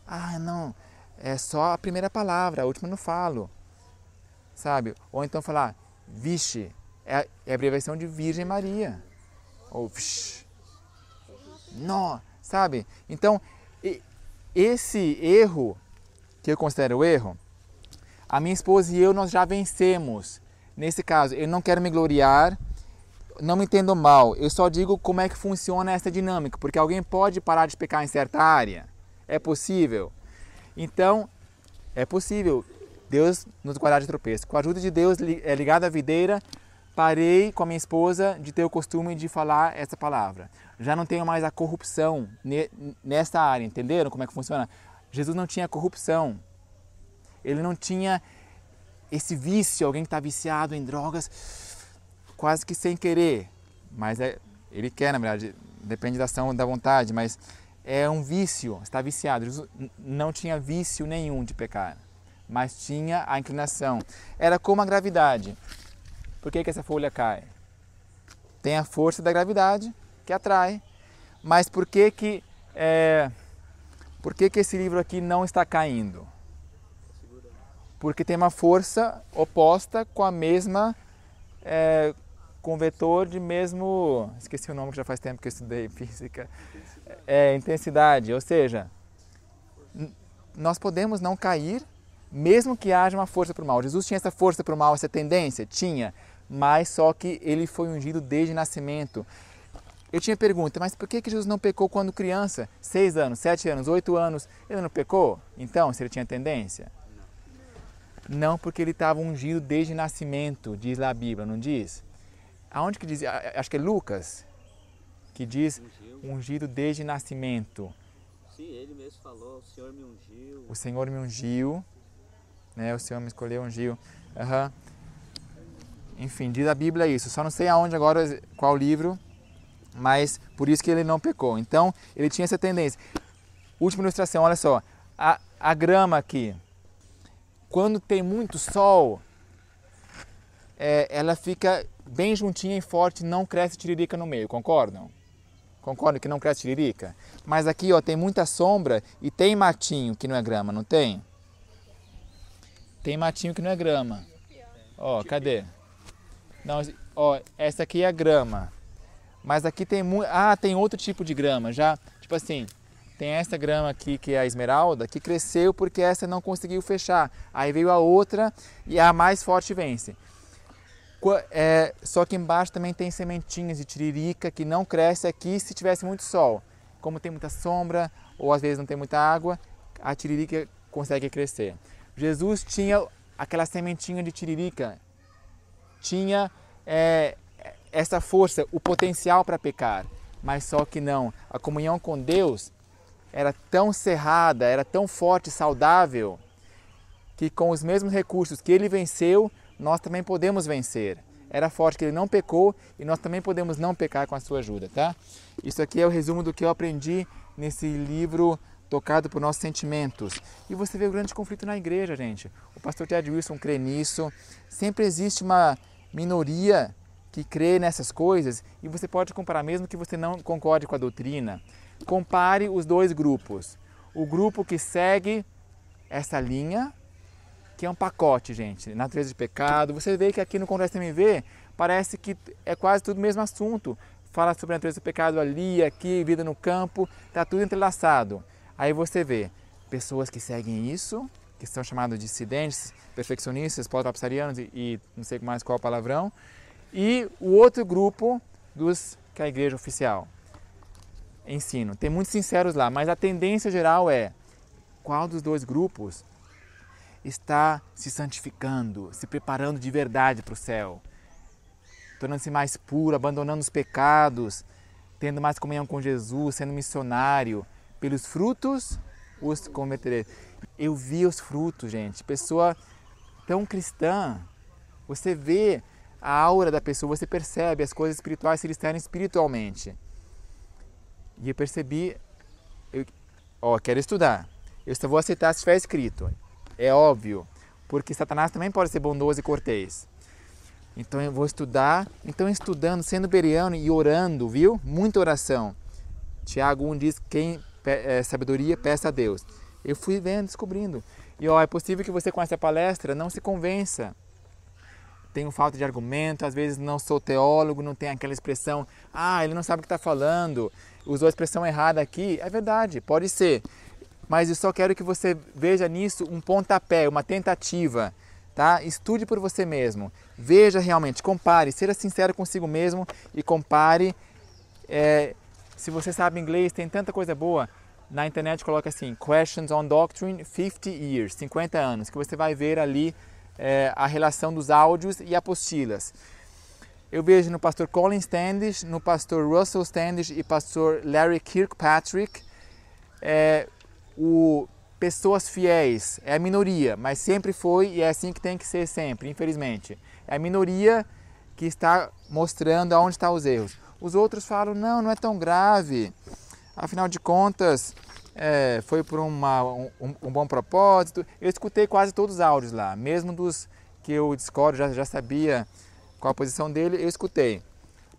S1: Ah, não, é só a primeira palavra, a última eu não falo. Sabe? Ou então falar, vixe, é a abreviação de Virgem Maria. Ou vsh, nó, sabe? Então, esse erro, que eu considero erro, a minha esposa e eu, nós já vencemos. Nesse caso, eu não quero me gloriar, não me entendo mal, eu só digo como é que funciona essa dinâmica, porque alguém pode parar de pecar em certa área. É possível? Então, é possível. Deus nos guardar de tropeço. Com a ajuda de Deus, ligado à videira, parei com a minha esposa de ter o costume de falar essa palavra. Já não tenho mais a corrupção nessa área, entenderam como é que funciona? Jesus não tinha corrupção. Ele não tinha esse vício, alguém que está viciado em drogas, quase que sem querer. Mas ele quer, na verdade, depende da ação, da vontade, mas é um vício, está viciado. Jesus não tinha vício nenhum de pecar, mas tinha a inclinação. Era como a gravidade. Por que essa folha cai? Tem a força da gravidade que atrai. Mas por que esse livro aqui não está caindo? Porque tem uma força oposta com a mesma, com o vetor de mesmo, esqueci o nome que já faz tempo que eu estudei física, intensidade. Ou seja, nós podemos não cair, mesmo que haja uma força para o mal. Jesus tinha essa força para o mal, essa tendência? Tinha, mas só que ele foi ungido desde nascimento. Eu tinha pergunta, mas por que Jesus não pecou quando criança? 6 anos, 7 anos, 8 anos, ele não pecou? Então, se ele tinha tendência? Não, porque ele estava ungido desde nascimento, diz lá a Bíblia, não diz? Aonde que diz? Acho que é Lucas, que diz ungido desde nascimento.
S7: Sim, ele mesmo falou, o Senhor me ungiu.
S1: O Senhor me ungiu, né? O Senhor me escolheu, ungiu. Uhum. Enfim, diz a Bíblia isso. Só não sei aonde agora, qual livro, mas por isso que ele não pecou. Então, ele tinha essa tendência. Última ilustração, olha só. A grama aqui, quando tem muito sol, ela fica bem juntinha e forte, não cresce tiririca no meio, concordam? Concordam que não cresce tiririca? Mas aqui, ó, tem muita sombra e tem matinho que não é grama, não tem? Tem matinho que não é grama. Ó, cadê? Não, ó, essa aqui é a grama. Mas aqui tem tem outro tipo de grama, já, tipo assim, tem essa grama aqui que é a esmeralda, que cresceu porque essa não conseguiu fechar. Aí veio a outra e a mais forte vence. Só que embaixo também tem sementinhas de tiririca que não cresce aqui se tivesse muito sol. Como tem muita sombra ou às vezes não tem muita água, a tiririca consegue crescer. Jesus tinha aquela sementinha de tiririca, tinha essa força, o potencial para pecar, mas só que não. A comunhão com Deus era tão cerrada, era tão forte, saudável, que com os mesmos recursos que ele venceu, nós também podemos vencer. Era forte que ele não pecou e nós também podemos não pecar com a sua ajuda, tá? Isso aqui é o resumo do que eu aprendi nesse livro Tocado por Nossos Sentimentos. E você vê o grande conflito na igreja, gente. O pastor Ted Wilson crê nisso. Sempre existe uma minoria que crê nessas coisas e você pode comparar, mesmo que você não concorde com a doutrina. Compare os dois grupos. O grupo que segue essa linha, que é um pacote, gente, natureza de pecado. Você vê que aqui no Congresso MV parece que é quase tudo o mesmo assunto. Fala sobre a natureza do pecado ali, aqui, vida no campo, está tudo entrelaçado. Aí você vê pessoas que seguem isso, que são chamados de dissidentes, perfeccionistas, pós-lapsarianos e não sei mais qual palavrão, e o outro grupo que é a igreja oficial ensina. Tem muitos sinceros lá, mas a tendência geral é qual dos dois grupos está se santificando, se preparando de verdade para o céu, tornando-se mais puro, abandonando os pecados, tendo mais comunhão com Jesus, sendo missionário. Pelos frutos os convertereis. Eu vi os frutos, gente. Pessoa tão cristã, você vê a aura da pessoa, você percebe as coisas espirituais se eles estarem espiritualmente. E eu percebi, Ó, quero estudar. Eu só vou aceitar se estiver escrito. É óbvio, porque Satanás também pode ser bondoso e cortês. Então eu vou estudar. Então estudando, sendo bereano e orando, viu? Muita oração. Tiago 1 diz, quem sabedoria, peça a Deus. Eu fui vendo, descobrindo. E ó, é possível que você com essa palestra não se convença. Tenho falta de argumento, às vezes não sou teólogo, não tem aquela expressão, ele não sabe o que está falando, usou a expressão errada aqui. É verdade, pode ser. Mas eu só quero que você veja nisso um pontapé, uma tentativa. Tá? Estude por você mesmo. Veja realmente, compare, seja sincero consigo mesmo e compare. Se você sabe inglês, tem tanta coisa boa. Na internet coloca assim, Questions on Doctrine 50 Years, 50 anos, que você vai ver ali a relação dos áudios e apostilas. Eu vejo no pastor Colin Standish, no pastor Russell Standish e pastor Larry Kirkpatrick, pessoas fiéis. É a minoria, mas sempre foi e é assim que tem que ser sempre, infelizmente. É a minoria que está mostrando aonde estão os erros. Os outros falam, não é tão grave. Afinal de contas, foi por um bom propósito. Eu escutei quase todos os áudios lá, mesmo dos que eu discordo, já sabia qual a posição dele, eu escutei.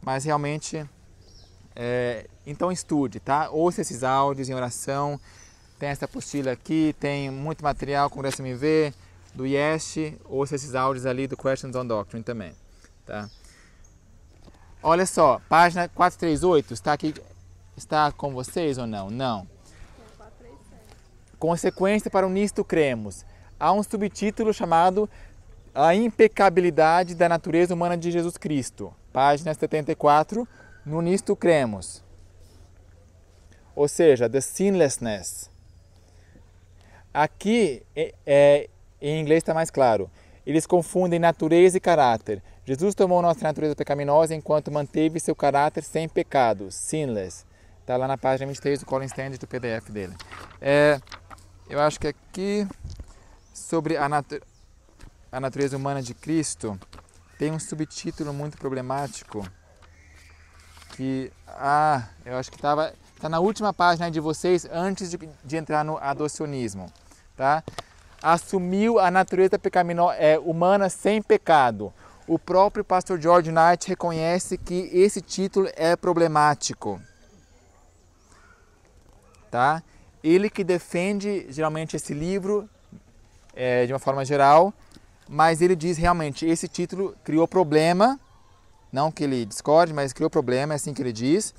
S1: Mas realmente, então estude, tá? Ouça esses áudios em oração. Tem essa apostila aqui, tem muito material, Congresso MV, do IEST, ouça esses áudios ali do Questions on Doctrine também, tá? Olha só, página 438, está aqui, está com vocês ou não? Não. Consequência para o nisto cremos. Há um subtítulo chamado A Impecabilidade da Natureza Humana de Jesus Cristo, página 74, no nisto cremos. Ou seja, the sinlessness. Aqui, em inglês está mais claro. Eles confundem natureza e caráter. Jesus tomou nossa natureza pecaminosa enquanto manteve seu caráter sem pecado, sinless. Está lá na página 23 do Colin Standish, do PDF dele. Eu acho que aqui, sobre a natureza humana de Cristo, tem um subtítulo muito problemático que, eu acho que está na última página de vocês, antes de entrar no adocionismo, tá? Assumiu a natureza humana sem pecado. O próprio pastor George Knight reconhece que esse título é problemático, tá? Ele que defende geralmente esse livro de uma forma geral, mas ele diz realmente esse título criou problema, não que ele discorde, mas criou problema, é assim que ele diz,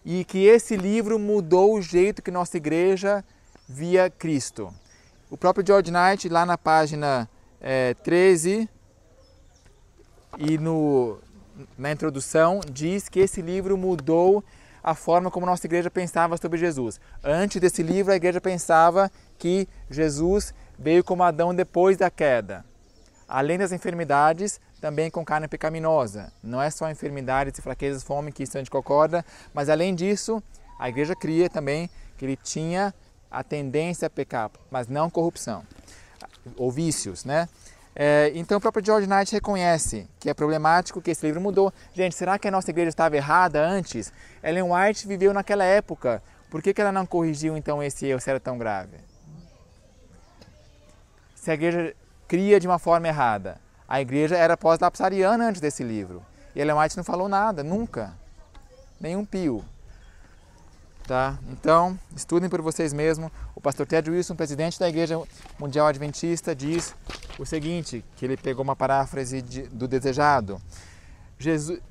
S1: e que esse livro mudou o jeito que nossa igreja via Cristo. O próprio George Knight, lá na página 13 e na introdução, diz que esse livro mudou a forma como nossa igreja pensava sobre Jesus. Antes desse livro, a igreja pensava que Jesus veio como Adão depois da queda. Além das enfermidades, também com carne pecaminosa. Não é só enfermidades e fraquezas, fome, que isso a gente concorda, mas além disso, a igreja cria também que ele tinha a tendência a pecar, mas não corrupção, ou vícios, né? Então o próprio George Knight reconhece que é problemático, que esse livro mudou. Gente, será que a nossa igreja estava errada antes? Ellen White viveu naquela época, por que ela não corrigiu então esse erro se era tão grave? Se a igreja cria de uma forma errada, a igreja era pós-lapsariana antes desse livro, e Ellen White não falou nada, nunca, nenhum pio. Tá? Então, estudem por vocês mesmos. O pastor Ted Wilson, presidente da Igreja Mundial Adventista, diz o seguinte, que ele pegou uma paráfrase do Desejado.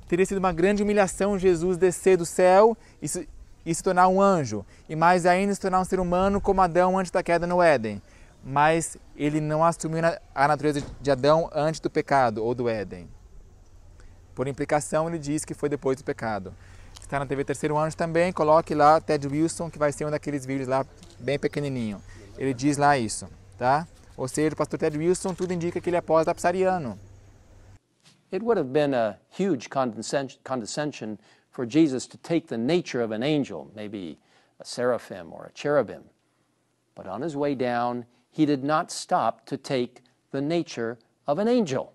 S1: Teria sido uma grande humilhação Jesus descer do céu e se tornar um anjo, e mais ainda se tornar um ser humano como Adão antes da queda no Éden. Mas ele não assumiu a natureza de Adão antes do pecado ou do Éden. Por implicação, ele diz que foi depois do pecado. Está na TV Terceiro Anjo também, coloque lá Ted Wilson, que vai ser um daqueles vídeos lá bem pequenininho. Ele diz lá isso, tá? Ou seja, o pastor Ted Wilson, tudo indica que ele é pós-lapsariano.
S8: It would have been a huge condescension for Jesus to take the nature of an angel, maybe a seraphim or a cherubim. But on his way down, he did not stop to take the nature of an angel.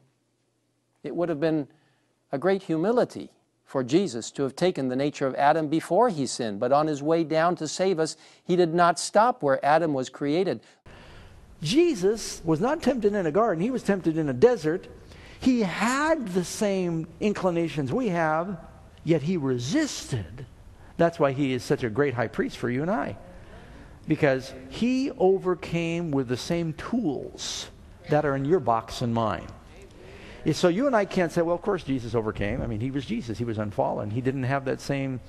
S8: It would have been a great humility for Jesus to have taken the nature of Adam before he sinned, but on his way down to save us, he did not stop where Adam was created.
S9: Jesus was not tempted in a garden. He was tempted in a desert. He had the same inclinations we have, yet he resisted. That's why he is such a great high priest for you and I. Because he overcame with the same tools that are in your box and mine. So you and I can't say, well, of course Jesus overcame. I mean, he was Jesus. He was unfallen. He didn't have that same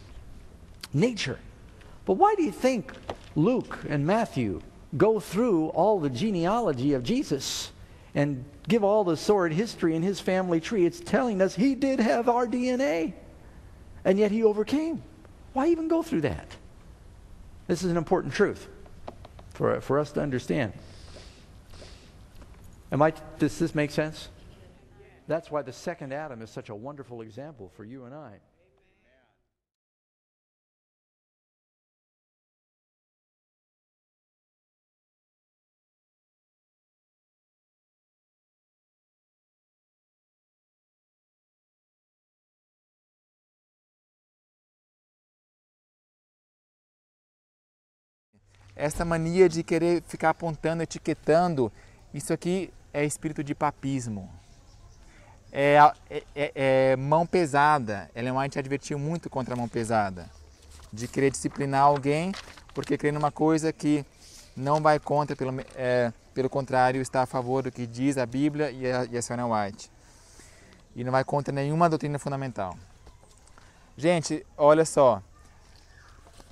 S9: nature. But why do you think Luke and Matthew go through all the genealogy of Jesus and give all the sordid history in his family tree? It's telling us he did have our DNA, and yet he overcame. Why even go through that? This is an important truth for us to understand. Does this make sense? That's why the second Adam is such a wonderful example for you and I.
S1: Essa mania de querer ficar apontando, etiquetando, isso aqui é espírito de papismo. É mão pesada. Ellen White advertiu muito contra a mão pesada. De querer disciplinar alguém porque crê numa coisa que não vai contra, pelo contrário, está a favor do que diz a Bíblia e a senhora White. E não vai contra nenhuma doutrina fundamental. Gente, olha só.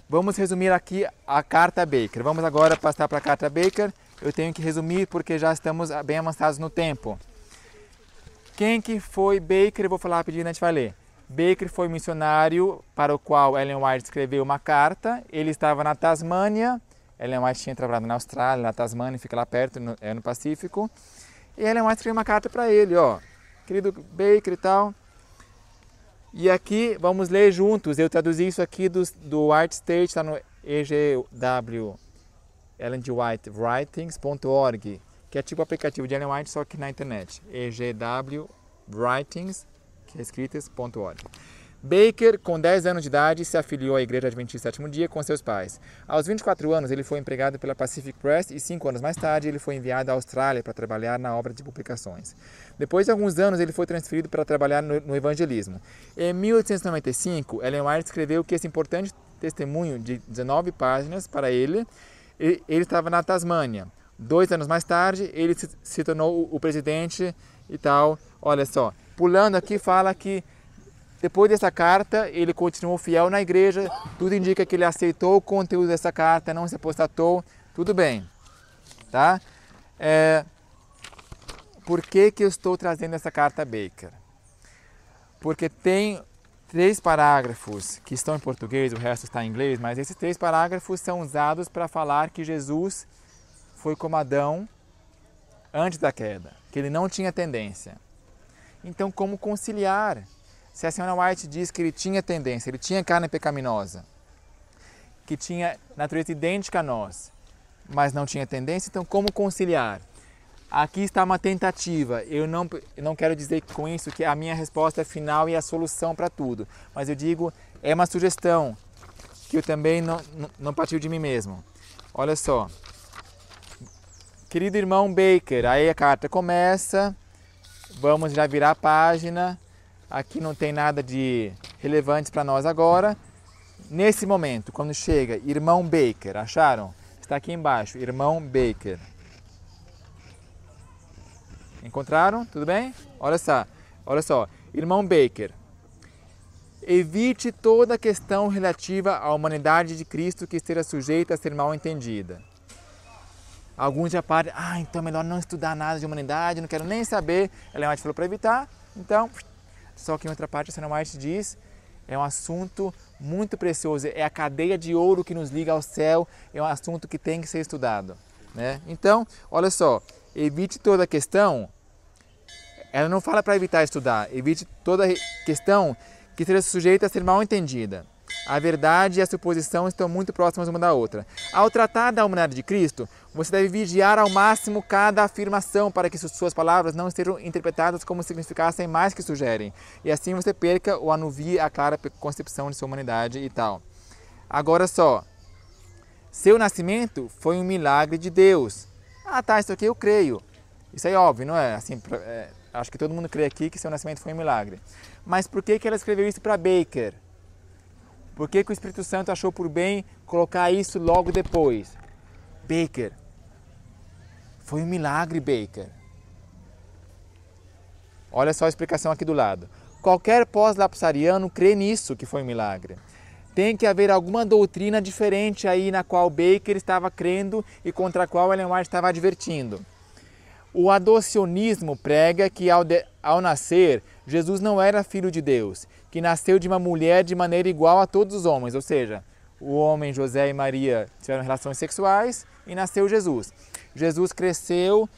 S1: Vamos resumir aqui a carta Baker. Vamos agora passar para a carta Baker. Eu tenho que resumir porque já estamos bem avançados no tempo. Quem que foi Baker? Eu vou falar rapidinho, a gente vai ler. Baker foi um missionário para o qual Ellen White escreveu uma carta. Ele estava na Tasmânia. Ellen White tinha trabalhado na Austrália, na Tasmânia, fica lá perto, no Pacífico. E Ellen White escreveu uma carta para ele, ó. Querido Baker e tal. E aqui, vamos ler juntos. Eu traduzi isso aqui do Art State, está no EGW, Ellen G. White Writings.org, que é tipo o aplicativo de Ellen White, só que na internet. EGW Writings, que é escritas.org. Baker, com 10 anos de idade, se afiliou à Igreja Adventista do Sétimo Dia com seus pais. Aos 24 anos, ele foi empregado pela Pacific Press e 5 anos mais tarde, ele foi enviado à Austrália para trabalhar na obra de publicações. Depois de alguns anos, ele foi transferido para trabalhar no evangelismo. Em 1895, Ellen White escreveu que esse importante testemunho de 19 páginas para ele. Ele estava na Tasmânia. 2 anos mais tarde, ele se tornou o presidente e tal. Olha só, pulando aqui, fala que depois dessa carta, ele continuou fiel na igreja. Tudo indica que ele aceitou o conteúdo dessa carta, não se apostatou. Tudo bem, tá? Por que eu estou trazendo essa carta a Baker? Porque tem 3 parágrafos que estão em português, o resto está em inglês, mas esses 3 parágrafos são usados para falar que Jesus foi como Adão antes da queda, que ele não tinha tendência. Então, como conciliar? Se a senhora White diz que ele tinha tendência, ele tinha carne pecaminosa, que tinha natureza idêntica a nós, mas não tinha tendência, então como conciliar? Aqui está uma tentativa. Eu não quero dizer com isso que a minha resposta é final e a solução para tudo, mas eu digo, é uma sugestão que eu também não partiu de mim mesmo. Olha só. Querido irmão Baker, aí a carta começa, vamos já virar a página. Aqui não tem nada de relevante para nós agora. Nesse momento, quando chega irmão Baker, acharam? Está aqui embaixo, irmão Baker. Encontraram? Tudo bem? Olha só. Irmão Baker. Evite toda questão relativa à humanidade de Cristo que esteja sujeita a ser mal entendida. Alguns já param, então é melhor não estudar nada de humanidade, não quero nem saber. Ellen White falou para evitar, então... Só que em outra parte, a senhora White diz, é um assunto muito precioso, é a cadeia de ouro que nos liga ao céu, é um assunto que tem que ser estudado, né? Então, olha só, evite toda questão, ela não fala para evitar estudar, evite toda questão que seja sujeita a ser mal entendida. A verdade e a suposição estão muito próximas uma da outra. Ao tratar da humanidade de Cristo, você deve vigiar ao máximo cada afirmação para que suas palavras não sejam interpretadas como significassem mais que sugerem. E assim você perca ou anuvie a clara concepção de sua humanidade e tal. Agora só, seu nascimento foi um milagre de Deus. Ah tá, isso aqui eu creio. Isso é óbvio, não é? Assim, acho que todo mundo crê aqui que seu nascimento foi um milagre. Mas por que ela escreveu isso para Baker? Por que o Espírito Santo achou por bem colocar isso logo depois? Baker. Foi um milagre, Baker. Olha só a explicação aqui do lado. Qualquer pós-lapsariano crê nisso, que foi um milagre. Tem que haver alguma doutrina diferente aí na qual Baker estava crendo e contra a qual Ellen White estava advertindo. O adocionismo prega que ao nascer, Jesus não era filho de Deus, que nasceu de uma mulher de maneira igual a todos os homens, ou seja, o homem José e Maria tiveram relações sexuais e nasceu Jesus. Jesus cresceu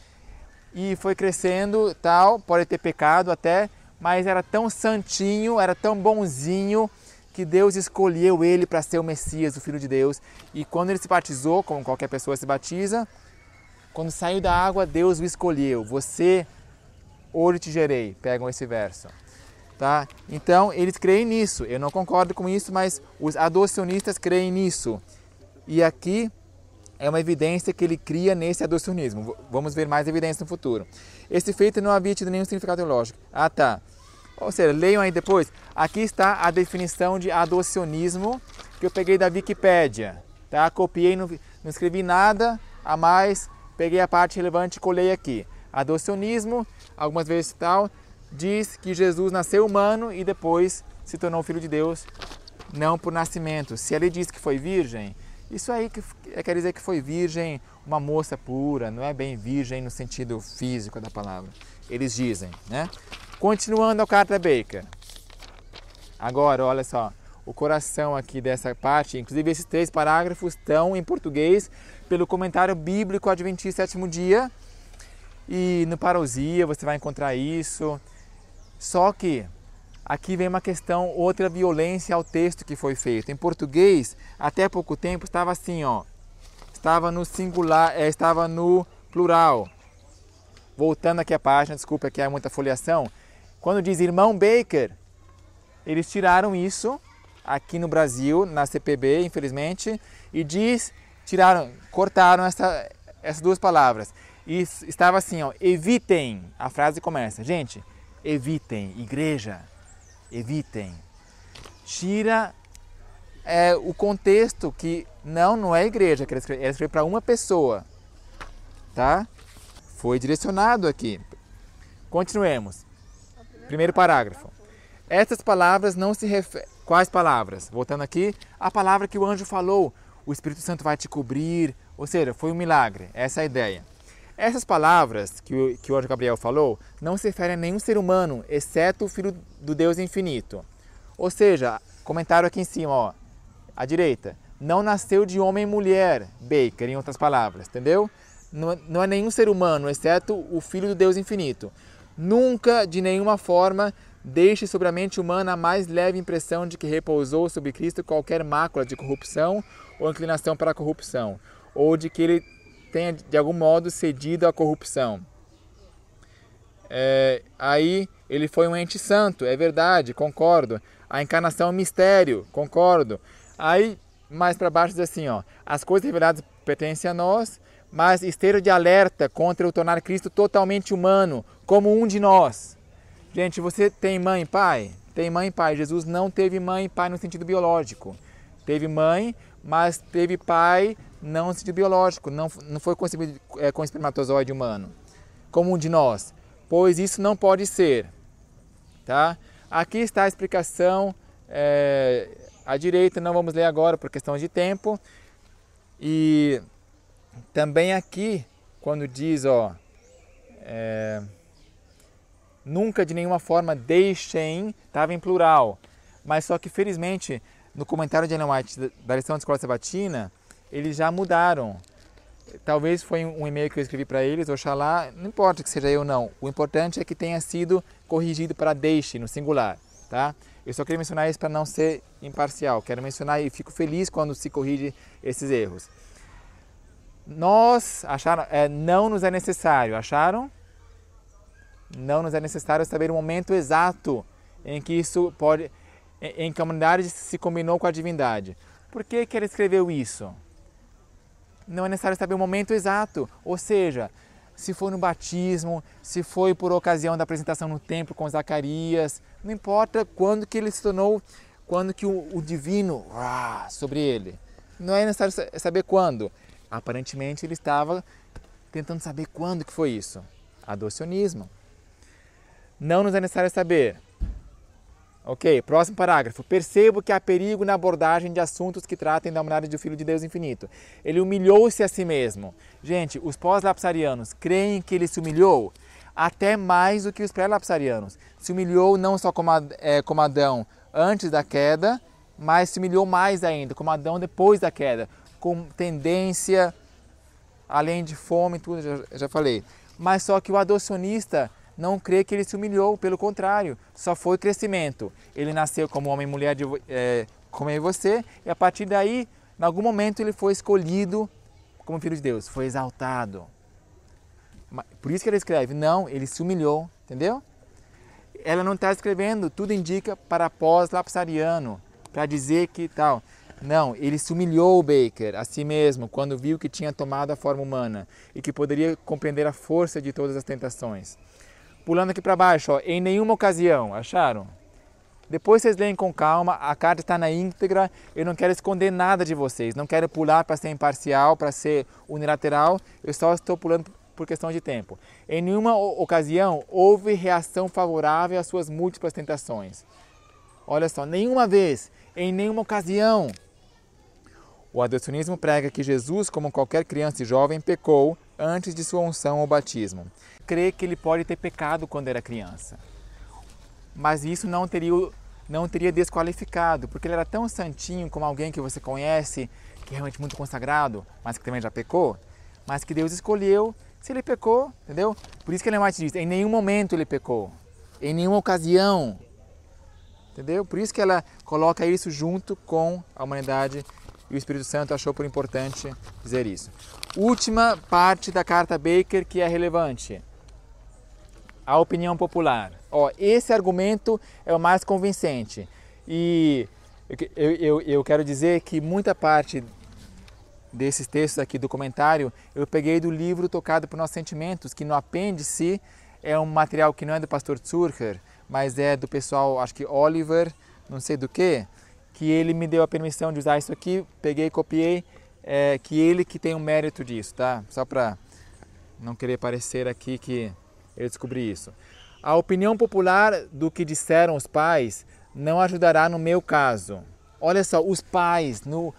S1: e foi crescendo, tal, pode ter pecado até, mas era tão santinho, era tão bonzinho, que Deus escolheu ele para ser o Messias, o Filho de Deus. E quando ele se batizou, como qualquer pessoa se batiza, quando saiu da água, Deus o escolheu. Você, hoje te gerei. Pegam esse verso. Tá? Então, eles creem nisso. Eu não concordo com isso, mas os adocionistas creem nisso. E aqui é uma evidência que ele cria nesse adocionismo. Vamos ver mais evidência no futuro. Esse feito não havia tido nenhum significado teológico. Ah, tá. Ou seja, leiam aí depois. Aqui está a definição de adocionismo que eu peguei da Wikipédia. Tá? Copiei, não escrevi nada a mais, peguei a parte relevante e colei aqui. Adocionismo, algumas vezes tal, diz que Jesus nasceu humano e depois se tornou filho de Deus, não por nascimento. Se ele diz que foi virgem, isso aí quer dizer que foi virgem, uma moça pura, não é bem virgem no sentido físico da palavra. Eles dizem, né? Continuando a carta Baker. Agora, olha só, o coração aqui dessa parte, inclusive esses 3 parágrafos estão em português pelo comentário bíblico Adventista Sétimo Dia. E no Parousia você vai encontrar isso. Só que aqui vem uma questão, outra violência ao texto que foi feito. Em português, até pouco tempo, estava assim, ó. Estava no singular, estava no plural. Voltando aqui a página, desculpa, aqui há muita folheação. Quando diz irmão Baker, eles tiraram isso aqui no Brasil, na CPB, infelizmente, e cortaram essas 2 palavras. E estava assim, ó, evitem, a frase começa, gente, evitem, igreja, evitem. Tira o contexto que não é igreja, que ela escreveu para uma pessoa, tá? Foi direcionado aqui. Continuemos. Primeiro parágrafo. Estas palavras não se referem... Quais palavras? Voltando aqui, a palavra que o anjo falou. O Espírito Santo vai te cobrir. Ou seja, foi um milagre. Essa é a ideia. Essas palavras que o anjo Gabriel falou não se referem a nenhum ser humano, exceto o Filho do Deus infinito. Ou seja, comentário aqui em cima, ó, à direita. Não nasceu de homem e mulher, Baker, em outras palavras, entendeu? Não é nenhum ser humano, exceto o Filho do Deus infinito. Nunca, de nenhuma forma, deixe sobre a mente humana a mais leve impressão de que repousou sobre Cristo qualquer mácula de corrupção ou inclinação para a corrupção, ou de que ele tenha, de algum modo, cedido à corrupção. Aí, ele foi um ente santo, é verdade, concordo. A encarnação é um mistério, concordo. Aí, mais para baixo, diz assim, ó, as coisas reveladas pertencem a nós, mas esteja de alerta contra o tornar Cristo totalmente humano, como um de nós. Gente, você tem mãe e pai? Tem mãe e pai. Jesus não teve mãe e pai no sentido biológico. Teve mãe, mas teve pai não no sentido biológico. Não foi concebido com espermatozoide humano, como um de nós. Pois isso não pode ser. Tá? Aqui está a explicação. À direita, não vamos ler agora por questão de tempo. E também aqui, quando diz, ó, nunca de nenhuma forma deixem, estava em plural. Mas só que, felizmente, no comentário de Ellen White da lição de Escola Sabatina, eles já mudaram. Talvez foi um e-mail que eu escrevi para eles, oxalá, não importa que seja eu ou não. O importante é que tenha sido corrigido para deixe, no singular. tá? Eu só queria mencionar isso para não ser imparcial. Quero mencionar e fico feliz quando se corrige esses erros. Nós acharam, não nos é necessário, acharam? Não nos é necessário saber o momento exato em que isso pode, em que a humanidade se combinou com a divindade. Por que ele escreveu isso? Não é necessário saber o momento exato, ou seja, se foi no batismo, se foi por ocasião da apresentação no templo com Zacarias, não importa quando que ele se tornou, quando que o divino sobre ele. Não é necessário saber quando. Aparentemente ele estava tentando saber quando que foi isso. Adocionismo. Não nos é necessário saber. Ok, próximo parágrafo. Percebo que há perigo na abordagem de assuntos que tratem da humanidade do Filho de Deus infinito. Ele humilhou-se a si mesmo. Gente, os pós-lapsarianos creem que ele se humilhou até mais do que os pré-lapsarianos. Se humilhou não só como Adão antes da queda, mas se humilhou mais ainda, como Adão depois da queda, com tendência, além de fome, tudo, já falei. Mas só que o adocionista não crê que ele se humilhou, pelo contrário, só foi crescimento. Ele nasceu como homem e mulher, como eu e você, e a partir daí, em algum momento, ele foi escolhido como filho de Deus, foi exaltado. Por isso que ele escreve, não, ele se humilhou, entendeu? Ela não está escrevendo, tudo indica para pós-lapsariano, para dizer que tal. Não, ele se humilhou, Baker, a si mesmo, quando viu que tinha tomado a forma humana e que poderia compreender a força de todas as tentações. Pulando aqui para baixo, ó, em nenhuma ocasião, acharam? Depois vocês leem com calma, a carta está na íntegra, eu não quero esconder nada de vocês, não quero pular para ser imparcial, para ser unilateral, eu só estou pulando por questão de tempo. Em nenhuma ocasião houve reação favorável às suas múltiplas tentações. Olha só, nenhuma vez, em nenhuma ocasião. O adocionismo prega que Jesus, como qualquer criança e jovem, pecou antes de sua unção ou batismo. Crê que ele pode ter pecado quando era criança. Mas isso não teria desqualificado, porque ele era tão santinho como alguém que você conhece, que é realmente muito consagrado, mas que também já pecou, mas que Deus escolheu se ele pecou, entendeu? Por isso que ele mais diz, em nenhum momento ele pecou, em nenhuma ocasião, entendeu? Por isso que ela coloca isso junto com a humanidade e o Espírito Santo achou por importante dizer isso. Última parte da carta Baker que é relevante. A opinião popular. Ó, esse argumento é o mais convincente. E eu quero dizer que muita parte desses textos aqui do comentário eu peguei do livro Tocado por Nossos Sentimentos, que no apêndice é um material que não é do pastor Zurcher, mas é do pessoal, acho que Oliver, não sei do que ele me deu a permissão de usar isso aqui, peguei e copiei, que ele que tem o mérito disso, tá? Só para não querer parecer aqui que eu descobri isso. A opinião popular do que disseram os pais não ajudará no meu caso. Olha só, os pais, no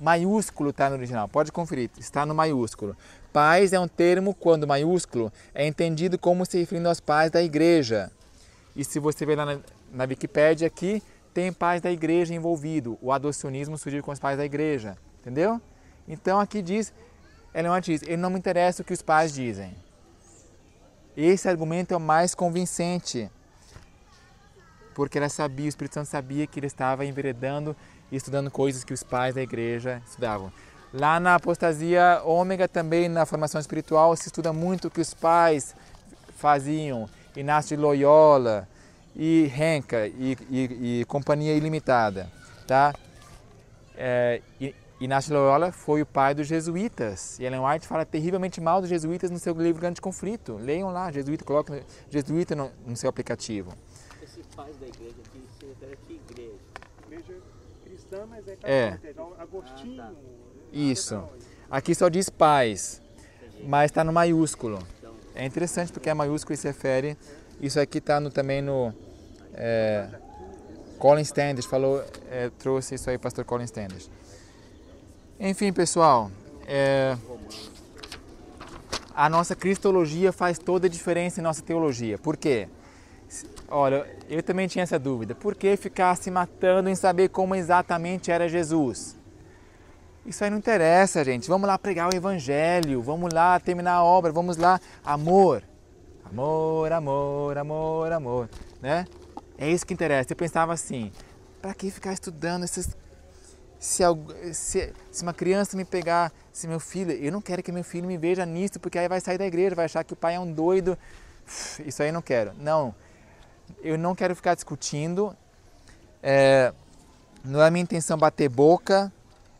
S1: maiúsculo está no original, pode conferir, está no maiúsculo. Pais é um termo, quando maiúsculo, é entendido como se referindo aos pais da igreja. E se você ver lá na Wikipédia aqui, tem pais da igreja envolvido. O adocionismo surgiu com os pais da igreja, entendeu? Então aqui diz, Ellen diz, ele não me interessa o que os pais dizem. Esse argumento é o mais convincente, porque ela sabia, o Espírito Santo sabia que ele estava enveredando e estudando coisas que os pais da igreja estudavam. Lá na apostasia ômega também, na formação espiritual, se estuda muito o que os pais faziam. Inácio de Loyola e Renca e Companhia Ilimitada, tá? Inácio de Loyola foi o pai dos jesuítas. E Ellen White fala terrivelmente mal dos jesuítas no seu livro Grande Conflito. Leiam lá, jesuíta, coloquem jesuíta no seu aplicativo.
S7: Esses pais da igreja aqui, se refere a que igreja?
S6: Igreja cristã, mas é católica, Agostinho.
S7: Ah, tá.
S1: Isso. Aqui só diz pais, mas está no maiúsculo. É interessante porque é maiúsculo e se refere. Isso aqui está também no Colin Standish falou, trouxe isso aí, pastor Colin Standish. Enfim, pessoal, a nossa cristologia faz toda a diferença em nossa teologia. Por quê? Olha, eu também tinha essa dúvida. Por que ficar se matando em saber como exatamente era Jesus? Isso aí não interessa, gente. Vamos lá pregar o evangelho, vamos lá terminar a obra, vamos lá, amor. Amor, amor, amor, amor, né? É isso que interessa. Eu pensava assim, para que ficar estudando esses... Se uma criança me pegar, se meu filho... Eu não quero que meu filho me veja nisso, porque aí vai sair da igreja, vai achar que o pai é um doido. Isso aí eu não quero. Não, eu não quero ficar discutindo. Não é minha intenção bater boca,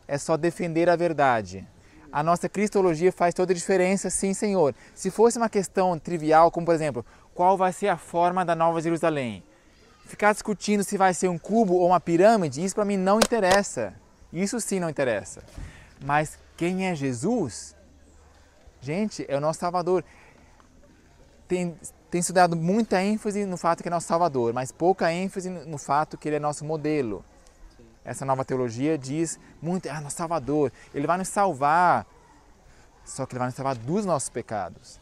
S1: é só defender a verdade. A nossa cristologia faz toda a diferença, sim, Senhor. Se fosse uma questão trivial, como por exemplo, qual vai ser a forma da Nova Jerusalém? Ficar discutindo se vai ser um cubo ou uma pirâmide, isso para mim não interessa. Isso sim não interessa. Mas quem é Jesus? Gente, é o nosso Salvador. Tem se dado muita ênfase no fato que é nosso Salvador, mas pouca ênfase no fato que ele é nosso modelo. Essa nova teologia diz muito, nosso Salvador, ele vai nos salvar, só que ele vai nos salvar dos nossos pecados.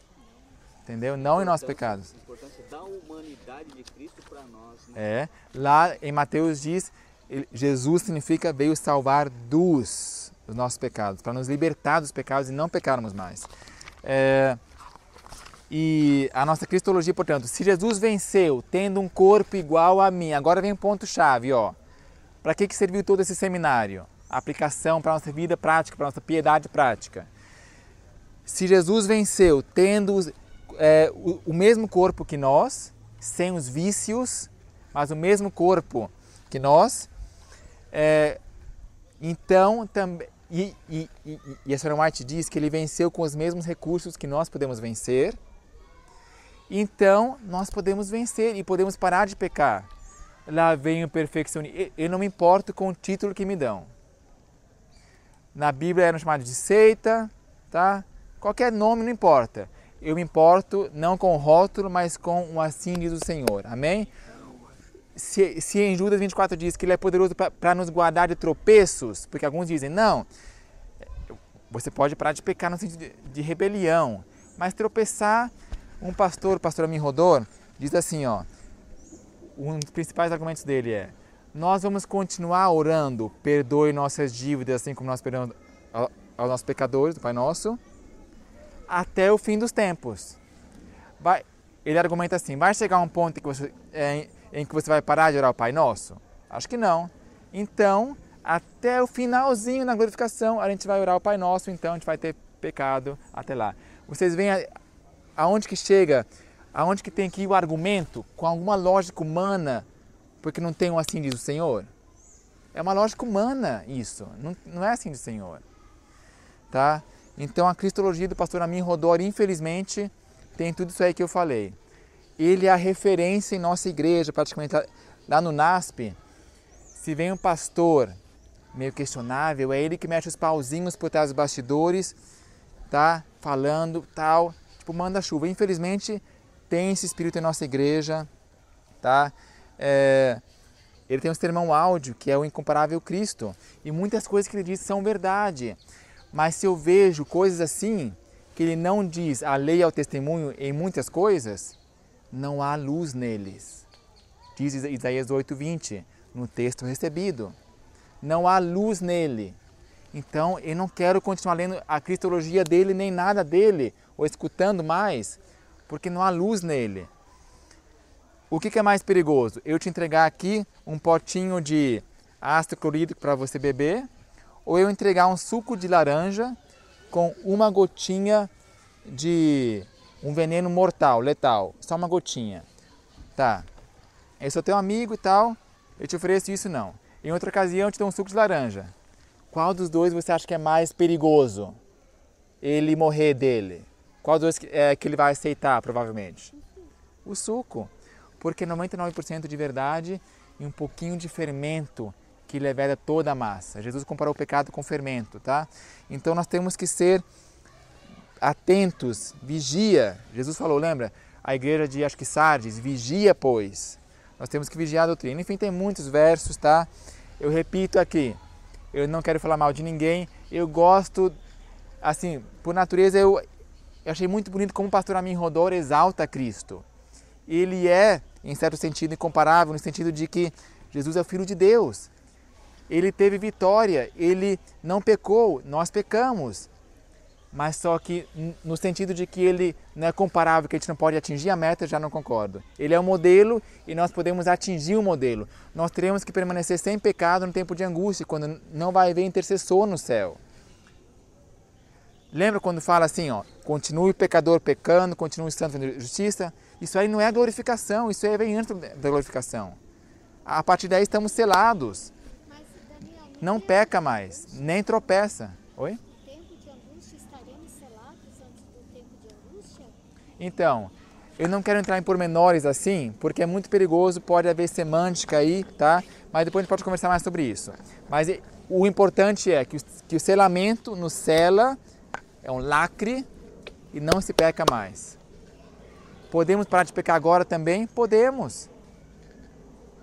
S1: Entendeu? Não em nossos pecados.
S7: A importância da humanidade de Cristo para nós. Né?
S1: Lá em Mateus diz, Jesus significa veio salvar dos nossos pecados, para nos libertar dos pecados e não pecarmos mais. E a nossa cristologia, portanto, se Jesus venceu tendo um corpo igual a mim, agora vem um ponto-chave, ó. Para que serviu todo esse seminário? A aplicação para a nossa vida prática, para a nossa piedade prática. Se Jesus venceu tendo o mesmo corpo que nós, sem os vícios, mas o mesmo corpo que nós, então também... E a Sra. White diz que ele venceu com os mesmos recursos que nós podemos vencer. Então, nós podemos vencer e podemos parar de pecar. Lá vem o perfeccionismo. Eu não me importo com o título que me dão. Na Bíblia eram chamados de seita, tá? Qualquer nome não importa. Eu me importo não com o rótulo, mas com o assim diz o Senhor. Amém? Se em Judas 24 diz que ele é poderoso para nos guardar de tropeços, porque alguns dizem, não, você pode parar de pecar no sentido de rebelião, mas tropeçar, o pastor Amin Rodor, diz assim, ó, um dos principais argumentos dele é, nós vamos continuar orando, perdoe nossas dívidas, assim como nós perdoamos aos nossos pecadores, do Pai Nosso, até o fim dos tempos. Ele argumenta assim, vai chegar um ponto em que você vai parar de orar o Pai Nosso? Acho que não. Então, até o finalzinho na glorificação, a gente vai orar o Pai Nosso, então a gente vai ter pecado até lá. Vocês veem aonde que chega, aonde que tem que ir o argumento com alguma lógica humana, porque não tem um assim diz o Senhor? É uma lógica humana isso, não é assim diz o Senhor. Tá? Então a cristologia do pastor Amin Rodor, infelizmente, tem tudo isso aí que eu falei. Ele é a referência em nossa igreja, praticamente lá no NASP. Se vem um pastor meio questionável, é ele que mexe os pauzinhos por trás dos bastidores, tá? Falando, tal, tipo manda chuva. Infelizmente, tem esse espírito em nossa igreja, tá? Ele tem um sermão áudio, que é o Incomparável Cristo, e muitas coisas que ele diz são verdade. Mas se eu vejo coisas assim, que ele não diz a lei ao testemunho em muitas coisas, não há luz neles. Diz Isaías 8:20, no texto recebido. Não há luz nele. Então, eu não quero continuar lendo a cristologia dele, nem nada dele, ou escutando mais, porque não há luz nele. O que é mais perigoso? Eu te entregar aqui um potinho de ácido clorídrico para você beber, ou eu entregar um suco de laranja com uma gotinha de um veneno mortal, letal, só uma gotinha. Tá, eu sou teu amigo e tal, eu te ofereço isso não. Em outra ocasião eu te dou um suco de laranja. Qual dos dois você acha que é mais perigoso? Ele morrer dele? Qual dos dois é que ele vai aceitar, provavelmente? O suco. Porque 99% de verdade e um pouquinho de fermento que leveda toda a massa. Jesus comparou o pecado com fermento, tá? Então nós temos que ser atentos, vigia. Jesus falou, lembra? A igreja de, acho que Sardes, vigia, pois. Nós temos que vigiar a doutrina. Enfim, tem muitos versos, tá? Eu repito aqui, eu não quero falar mal de ninguém, eu gosto, assim, por natureza, eu achei muito bonito como o pastor Amin Rodor exalta Cristo. Ele é, em certo sentido, incomparável, no sentido de que Jesus é o Filho de Deus. Ele teve vitória, ele não pecou, nós pecamos. mas só que no sentido de que ele não é comparável, que a gente não pode atingir a meta, eu já não concordo. Ele é um modelo e nós podemos atingir o modelo. Nós teremos que permanecer sem pecado no tempo de angústia, quando não vai haver intercessor no céu. Lembra quando fala assim, ó, continue o pecador pecando, continue o santo fazendo justiça? Isso aí não é glorificação, isso aí vem antes da glorificação. A partir daí estamos selados.
S5: Mas, Daniel,
S1: não peca mais, nem tropeça. Oi? Então, eu não quero entrar em pormenores assim, porque é muito perigoso, pode haver semântica aí, tá? Mas depois a gente pode conversar mais sobre isso. Mas o importante é que o selamento nos sela, é um lacre e não se peca mais. Podemos parar de pecar agora também? Podemos.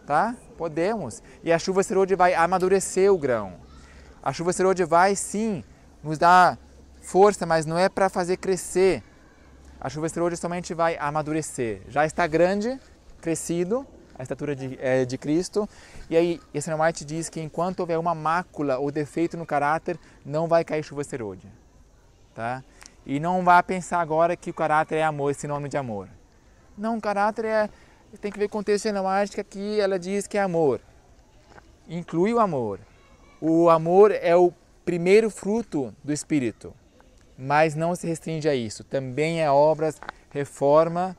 S1: Tá? Podemos. E a chuva serôdia vai amadurecer o grão. A chuva serôdia vai, sim, nos dar força, mas não é para fazer crescer. A chuva serôdia somente vai amadurecer. Já está grande, crescido, a estatura de Cristo. E aí, esse White diz que enquanto houver uma mácula ou defeito no caráter, não vai cair chuva serôdia. Tá? E não vá pensar agora que o caráter é amor, sinônimo de amor. Não, o caráter tem que ver com o texto de White, que aqui ela diz que é amor. Inclui o amor. O amor é o primeiro fruto do Espírito. Mas não se restringe a isso. Também é obras, reforma,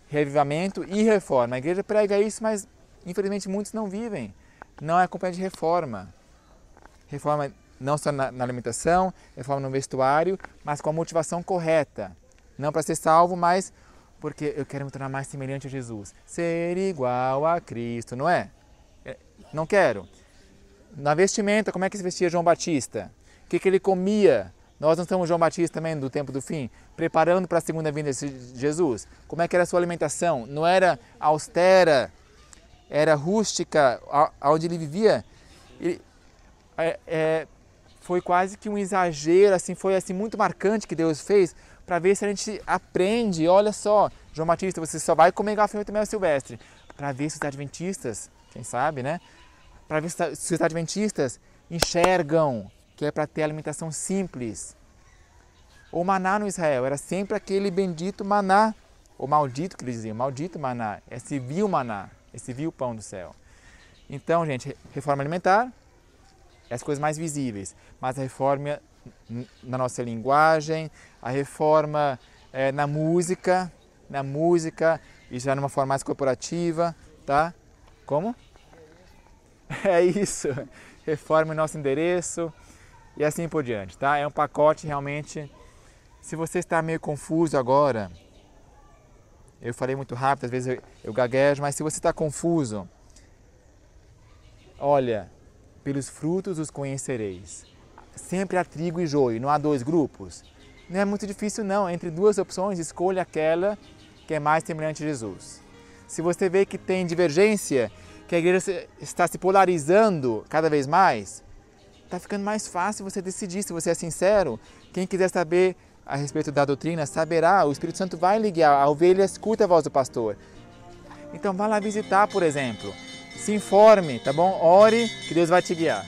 S1: revivamento e reforma. A igreja prega isso, mas infelizmente muitos não vivem. Não é acompanhado de reforma. Reforma não só na alimentação, reforma no vestuário, mas com a motivação correta. Não para ser salvo, mas porque eu quero me tornar mais semelhante a Jesus. Ser igual a Cristo, não é? Não quero. Na vestimenta, como é que se vestia João Batista? O que ele comia? Nós não somos João Batista também do tempo do fim, preparando para a segunda vinda de Jesus. Como é que era a sua alimentação? Não era austera, era rústica, onde ele vivia. Foi quase que um exagero, assim, foi assim, muito marcante que Deus fez para ver se a gente aprende. Olha só, João Batista, você só vai comer gafanhoto e mel silvestre. Para ver se os adventistas, quem sabe, né? Para ver se os adventistas enxergam que é para ter alimentação simples. O maná no Israel era sempre aquele bendito maná, ou maldito que eles diziam, maldito maná, esse vil maná, esse vil pão do céu. Então, gente, reforma alimentar é as coisas mais visíveis, mas a reforma na nossa linguagem, a reforma na música e já numa forma mais corporativa, tá? Como? É isso, reforma o nosso endereço, e assim por diante, tá? É um pacote realmente. Se você está meio confuso agora, eu falei muito rápido, às vezes eu gaguejo, mas se você está confuso, olha, pelos frutos os conhecereis. Sempre há trigo e joio, não há dois grupos. Não é muito difícil não, entre duas opções, escolha aquela que é mais semelhante a Jesus. Se você vê que tem divergência, que a igreja está se polarizando cada vez mais, está ficando mais fácil você decidir, se você é sincero. Quem quiser saber a respeito da doutrina, saberá, o Espírito Santo vai lhe guiar, a ovelha escuta a voz do pastor. Então vá lá visitar, por exemplo. Se informe, tá bom? Ore, que Deus vai te guiar.